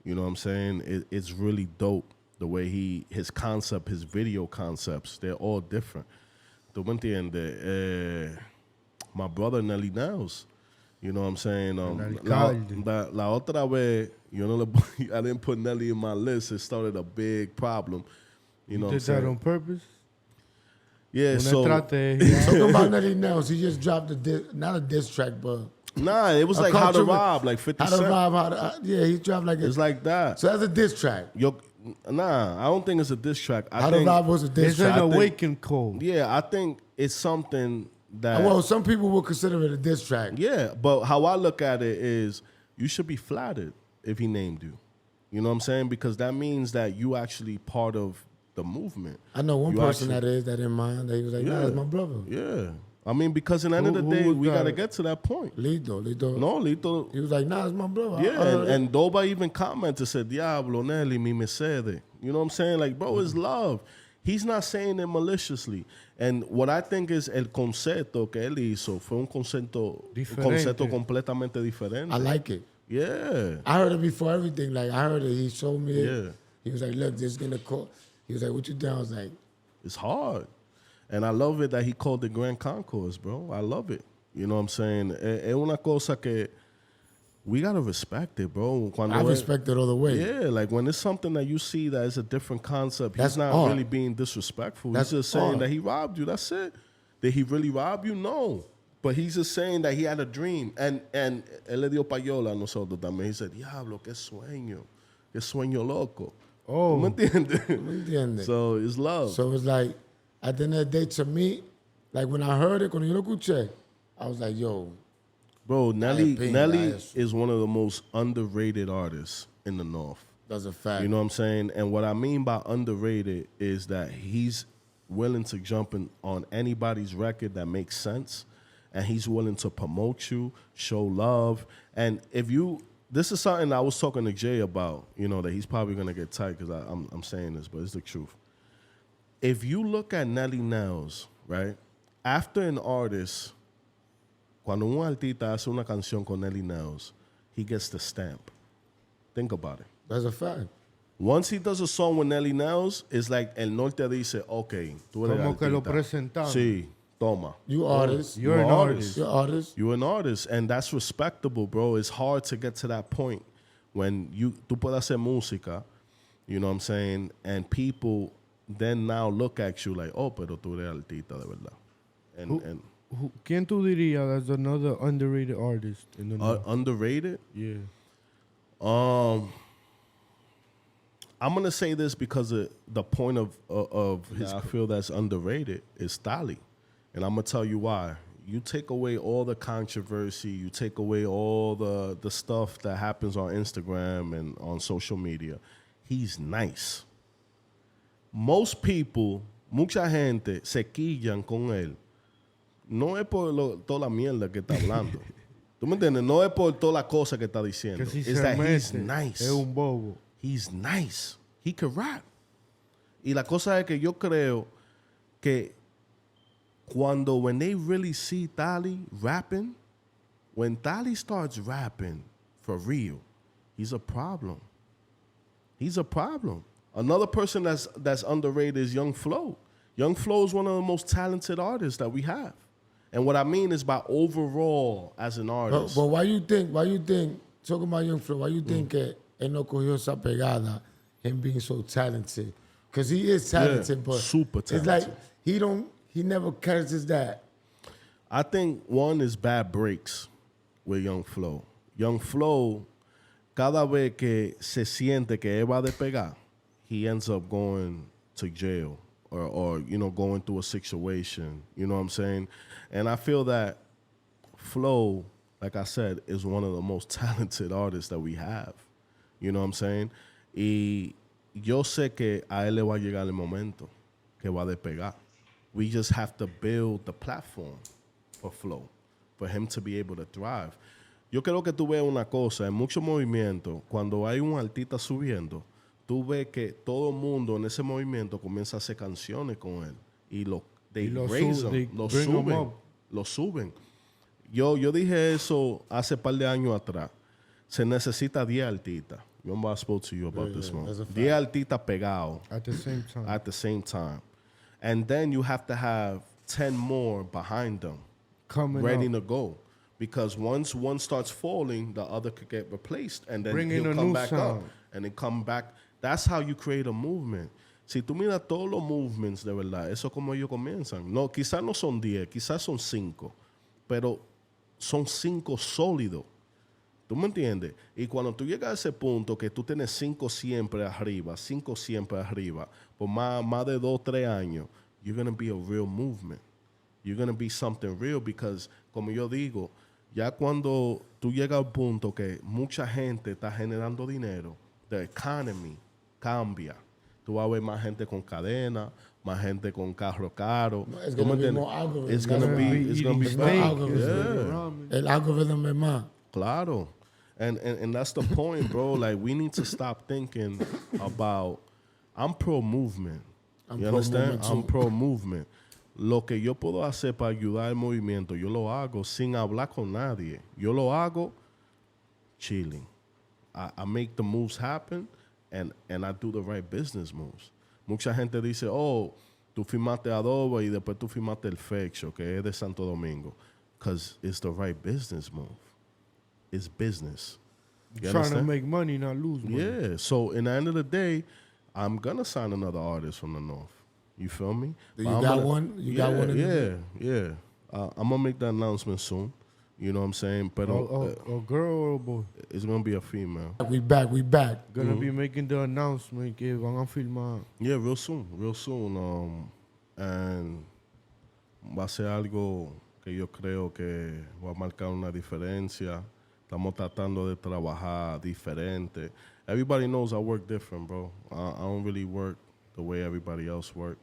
You know what I'm saying? It's really dope. The way his concept, his video concepts, they're all different. ¿Tú me entiendes? My brother Nelly Nails. You know what I'm saying? La otra vez, I didn't put Nelly in my list. It started a big problem. You know what I'm saying? Did that on purpose? Yeah, Talking about Nelly Nails, he just dropped not a diss track, but... Nah, it was like How to Rob, like 50 Cent. How to Rob, he dropped like... It's like that. So that's a diss track. Nah, I don't think it's a diss track. How to Rob was a diss track. It's an awaken call. Yeah, I think it's something that... Well, some people will consider it a diss track. Yeah, but how I look at it is you should be flattered if he named you. You know what I'm saying? Because that means that you actually part of the movement. I know one person that didn't mind. That he was like, nah, that's my brother. Yeah. I mean, because at the end of the day, we got to get to that point. Lito. No, Lito. He was like, nah, it's my brother. Yeah, and nobody even commented, said, Diablo, Nelly, mi mercede. You know what I'm saying? Like, bro, it's love. He's not saying it maliciously. And what I think is el concepto que él hizo fue un concepto completamente diferente. I like it. Yeah. I heard it before everything. Like, I heard it. He showed me it. Yeah. He was like, look, this is going to call. He was like, what you doing? I was like... It's hard. And I love it that he called it Grand Concourse, bro. I love it. You know what I'm saying? Es una cosa que we got to respect it, bro. I respect it all the way. Yeah, like when it's something that you see that is a different concept, that's he's not art. really being disrespectful. That's he's just saying art. that he robbed you. That's it. Did he really rob you? No. But he's just saying that he had a dream. And él le dio payola a nosotros también. He said, diablo, qué sueño loco. Oh. ¿Me entiendes? So it's love. So it's like, at the end of the day, to me, like when I heard it, cuando yo lo escuché, I was like, yo. Bro, Nelly is one of the most underrated artists in the North. That's a fact. You know what I'm saying? And what I mean by underrated is that he's willing to jump in on anybody's record that makes sense. and he's willing to promote you, show love. And if you, this is something I was talking to Jay about, you know, that he's probably going to get tight because I'm saying this, but it's the truth. If you look at Nelly Nails, right, after an artist, cuando un artista hace una canción con Nelly Nails, he gets the stamp. Think about it. That's a fact. Once he does a song with Nelly Nails, it's like El Norte dice, okay, tú eres Como artista. que lo presentamos. Sí, toma. You artist. You're an artist. You're artist. You're an artist, and that's respectable, bro. It's hard to get to that point when tú puedes hacer música, you know what I'm saying, and people then now look at you like, oh, pero tú eres artista de verdad. And ¿Quién tú dirías that's another underrated artist in the North? Underrated? Yeah. I'm gonna say this because of the point of his I feel that's underrated is Tali, and I'm gonna tell you why. You take away all the controversy, you take away all the stuff that happens on Instagram and on social media. He's nice. Most people, mucha gente se quillan con él. No es por toda la mierda que está hablando. ¿Tú me entiendes? No es por toda la cosa que está diciendo. Que si It's that he's mete, nice. Es un bobo. He's nice. He can rap. Y la cosa es que yo creo que when they really see Tali rapping, when Tali starts rapping for real, he's a problem. He's a problem. Another person that's underrated is Young Flo. Young Flo is one of the most talented artists that we have. And what I mean is by overall as an artist. But why you think, talking about Young Flo, why you think que él no cogió esa pegada, him being so talented? Because he is talented, but super talented. It's like he never catches that. I think one is bad breaks with Young Flo. Young Flo, cada vez que se siente que él va a despegar, he ends up going to jail or you know, going through a situation. You know what I'm saying? And I feel that Flo, like I said, is one of the most talented artists that we have. You know what I'm saying? Y yo sé que a él le va a llegar el momento que va a despegar. We just have to build the platform for Flo, for him to be able to thrive. Yo creo que tú ves una cosa, en mucho movimiento, cuando hay un artista subiendo, tú ves que todo el mundo en ese movimiento comienza a hacer canciones con él. Y lo suben. Yo dije eso hace par de años atrás. Se necesita 10 artistas. Remember I spoke to you about this one. 10 artistas pegados. At the same time. And then you have to have 10 more behind them. Ready to go. Because once one starts falling, the other could get replaced. And then he'll come back up. And then come back. That's how you create a movement. Si tú miras todos los movements de verdad, eso es como ellos comienzan. No, quizás no son 10, quizás son 5. Pero son 5 sólidos. ¿Tú me entiendes? Y cuando tú llegas a ese punto que tú tienes 5 siempre arriba, por más de 2, 3 años, you're going to be a real movement. You're going to be something real because, como yo digo, ya cuando tú llegas al punto que mucha gente está generando dinero, the economy cambia. Tú vas a ver más gente con cadena, más gente con carro caro. It's going to be more algorithms. It's going to be El algorithm es más. Claro. And that's the point, bro. Like, we need to stop thinking about, I'm pro-movement. You understand? I'm pro-movement. Lo que yo puedo hacer para ayudar al movimiento, yo lo hago sin hablar con nadie. Yo lo hago chilling. I make the moves happen and I do the right business moves. Mucha gente dice, oh, tú firmaste Adobe y después tú firmaste el Fecho, que es de Santo Domingo. Because it's the right business move. It's business. You trying understand? to make money, not lose money. Yeah. So in the end of the day, I'm going to sign another artist from the North. You feel me? You got one? You got one? Yeah. I'm going to make the announcement soon. You know what I'm saying? But a girl or a boy? It's going to be a female. We back. Gonna be making the announcement que van a filmar. Yeah, real soon. And va a ser algo que yo creo que va a marcar una diferencia. Estamos tratando de trabajar diferente. Everybody knows I work different, bro. I don't really work the way everybody else work.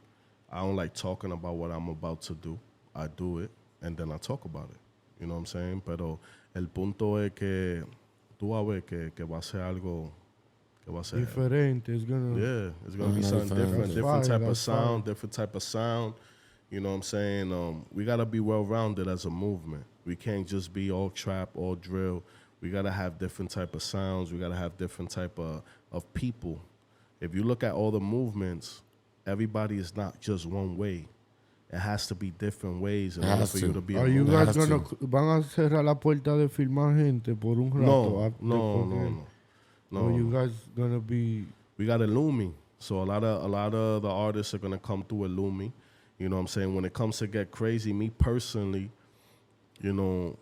I don't like talking about what I'm about to do. I do it, and then I talk about it. You know what I'm saying? Pero el punto es que tú vas a ver que va a ser algo que va a ser diferente. It's gonna it's gonna be something different. Different type of sound. You know what I'm saying? We gotta be well rounded as a movement. We can't just be all trap, all drill. We gotta have different type of sounds. We gotta have different type of people. If you look at all the movements, everybody is not just one way. It has to be different ways in order for you to be. Are you guys van a cerrar la puerta de filmar gente por un rato? No. You guys gonna be? We got Illumi, so a lot of the artists are gonna come through Illumi. You know what I'm saying? When it comes to get crazy, me personally, you know,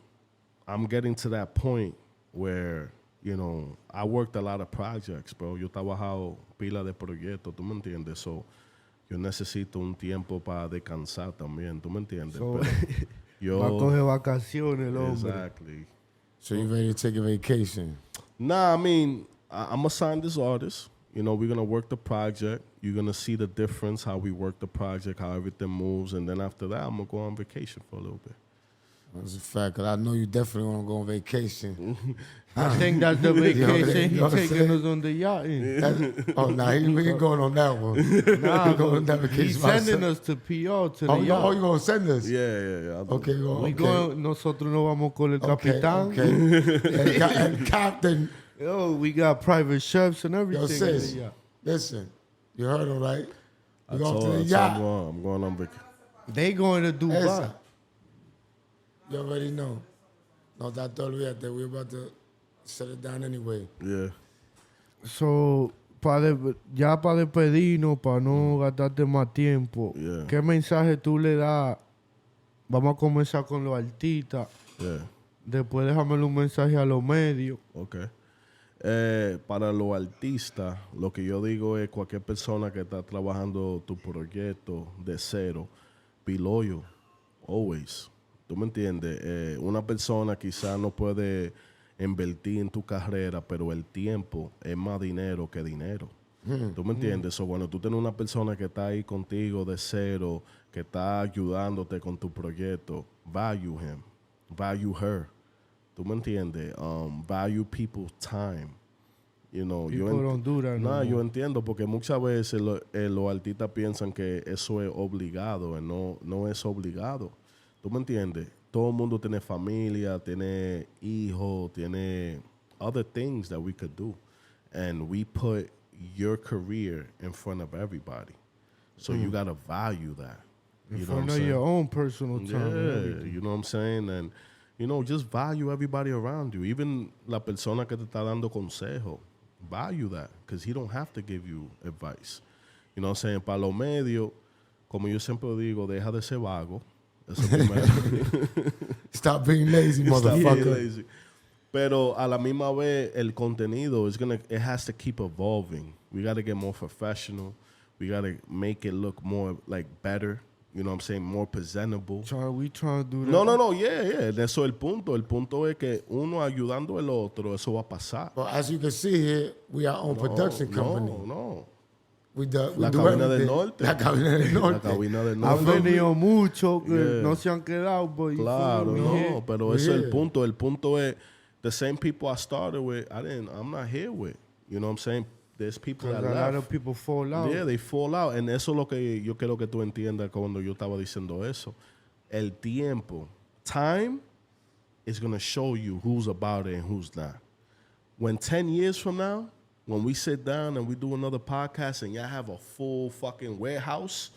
I'm getting to that point where, you know, I worked a lot of projects, bro. Yo he trabajado pila de proyectos, ¿tú me entiendes? So, yo necesito un tiempo para descansar también, ¿tú me entiendes? So, yo va a coger vacaciones el hombre. Exactly. So you ready to take a vacation? Nah, I mean, I'm going to sign this artist. You know, we're going to work the project. You're going to see the difference, how we work the project, how everything moves. And then after that, I'm going to go on vacation for a little bit. That's a fact, because I know you definitely want to go on vacation. I think that's the vacation he's taking us on the yacht. We ain't going on that one. Nah, going on that vacation. He's sending us to PR to the yacht. Oh, you going to send us? Yeah. Okay, Nosotros nos vamos con el capitán. Okay. And captain. Yo, we got private chefs and everything. Yo, sis, listen, you heard him, right? I'm going on vacation. They going to Dubai. You already know. No te olvides, we're about to set it down anyway. Yeah. So, para despedirnos, para no gastarte más tiempo, ¿qué mensaje tú le das? Vamos a comenzar con los artistas. Después déjamelo un mensaje a los medios. Okay. Para los artistas, lo que yo digo es cualquier persona que está trabajando tu proyecto de cero, be loyal, always. ¿Tú me entiendes? Una persona quizás no puede invertir en tu carrera, pero el tiempo es más dinero que dinero. ¿Tú me entiendes? So, cuando tú tienes una persona que está ahí contigo de cero, que está ayudándote con tu proyecto, value him, value her. ¿Tú me entiendes? Value people's time. You know, yo entiendo, porque muchas veces los artistas piensan que eso es obligado, y no es obligado. ¿Tú me entiendes? Todo el mundo tiene familia, tiene hijos, tiene other things that we could do. And we put your career in front of everybody. So you got to value that. In front of your own personal time. Yeah, you know what I'm saying? And, you know, just value everybody around you. Even la persona que te está dando consejo. Value that. Because he don't have to give you advice. You know what I'm saying? Para los medios, como yo siempre digo, deja de ser vago. Stop being lazy, motherfucker. Lazy. Pero a la misma vez, el contenido it has to keep evolving. We got to get more professional. We got to make it look more like better. You know what I'm saying? More presentable. We trying to do that. No, yeah. Eso es el punto. El punto es que uno ayudando al otro, eso va a pasar. Well, as you can see here, we are on production company. No. La Cabina del Norte. La Cabina del Norte. Han venido muchos que no se han quedado. Claro, no, pero ese es el punto. El punto es, the same people I started with, I'm not here with. You know what I'm saying? There's people that left. A lot of people fall out. Yeah, they fall out. And eso es lo que yo quiero que tú entiendas cuando yo estaba diciendo eso. El tiempo. Time is going to show you who's about it and who's not. When 10 years from now, when we sit down and we do another podcast and y'all have a full fucking warehouse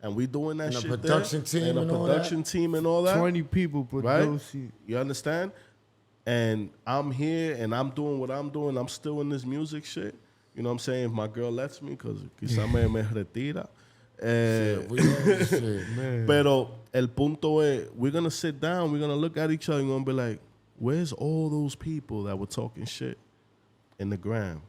and we doing that shit there. And a production team and all that. 20 people producing. Right? You understand? And I'm here and I'm doing what I'm doing. I'm still in this music shit. You know what I'm saying? If my girl lets me, because quizá me retira. Pero el punto es, we're going to sit down, we're going to look at each other and going to be like, where's all those people that were talking shit in the gram?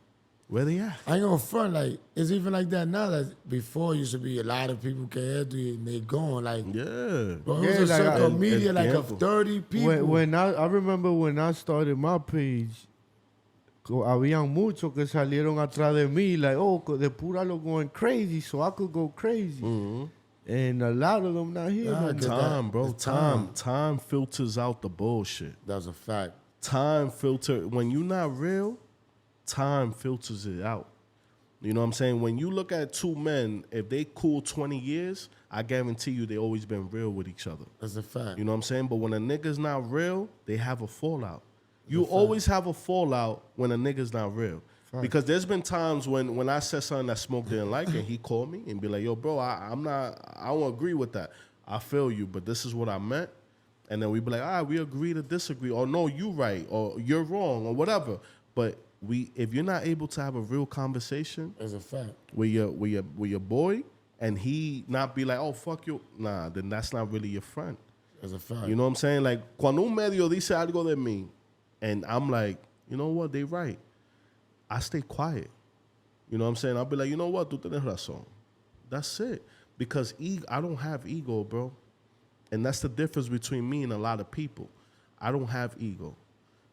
Where they at? I ain't gonna front, like, it's even like that now. That before used to be a lot of people and they gone, like, bro, it was a circle of media, like of 30 people. When I remember when I started my page, habían muchos que salieron atrás de mí, like, Depuralo going crazy, so I could go crazy. Mm-hmm. And a lot of them not here. Nah, no more. Time, bro. It's time. Time filters out the bullshit. That's a fact. Time filter. When you're not real, time filters it out. You know what I'm saying? When you look at two men, if they cool 20 years, I guarantee you they always been real with each other. That's a fact. You know what I'm saying? But when a nigga's not real, they have a fallout. You always have a fallout when a nigga's not real. Because there's been times when I said something that Smoke didn't like, and he called me and be like, yo, bro, I don't agree with that. I feel you, but this is what I meant. And then we be like, we agree to disagree. Or no, you right. Or you're wrong. Or whatever. But if you're not able to have a real conversation, That's a fact. with your boy, and he not be like, oh, fuck you, nah, then that's not really your friend. That's a fact. You know what I'm saying? Like, cuando un medio dice algo de mí, and I'm like, you know what, they right. I stay quiet. You know what I'm saying? I'll be like, you know what, tú tienes razón. That's it. Because I don't have ego, bro. And that's the difference between me and a lot of people. I don't have ego.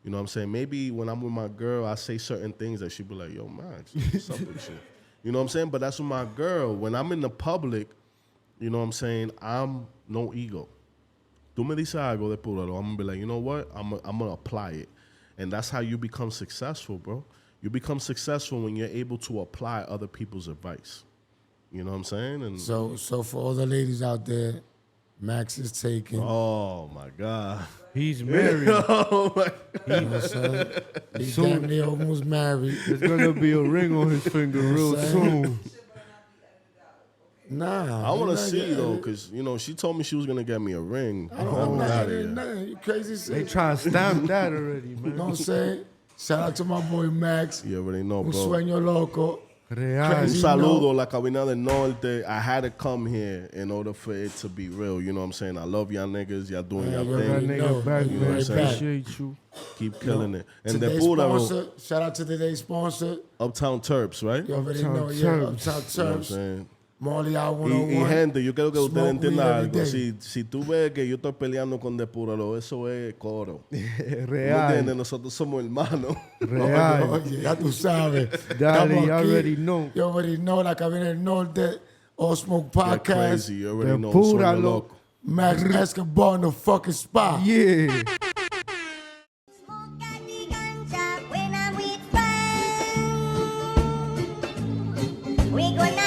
You know what I'm saying? Maybe when I'm with my girl, I say certain things that she be like, yo, Max, what's up with you? You know what I'm saying? But that's with my girl. When I'm in the public, you know what I'm saying? I'm no ego. Tú me dices algo, Depuralo, I'm going to be like, you know what? I'm going to apply it. And that's how you become successful, bro. You become successful when you're able to apply other people's advice. You know what I'm saying? And So for all the ladies out there, Max is taking. oh, my God. He's married. Oh, my You know what I'm saying? He's damn near almost married. There's gonna be a ring on his finger real soon. Nah. I want to he not see, getting though, it. because, you know, she told me she was going to get me a ring. I don't I'm know out of here. nothing. You crazy They shit. trying to stamp that already, You man. know what I'm saying? Shout out to my boy Max. You already know, Un bro. sueño loco. Real. Un Crazy. saludo, La Cabina del Norte. I had to come here in order for it to be real. You know what I'm saying? I love y'all niggas. Y'all doing Yeah, y'all you're That thing. right. nigga back, You man. right back. Appreciate you. Keep killing it. And Today's Depuralo, sponsor, shout out to today's sponsor. Uptown Terps, right? You already Uptown know, yeah, Terps. Uptown You know what I'm Terps. saying? Molly out Y 101. gente, yo quiero que ustedes Smoke weed entiendan every algo. day. Si tú ves que yo estoy peleando con Depuralo, eso es coro. ¿Me Real. entiendes? Nosotros somos hermanos. Real. Oye, ya tú sabes. Dale, Estamos you aquí. already know. You already know, La Cabina del Norte, You're AllSmoke Podcast, crazy. You already know. Depuralo. Sueño loco. Max Escobar in the fucking spot. Yeah. Smoke at the ganja when I'm with friends. We gonna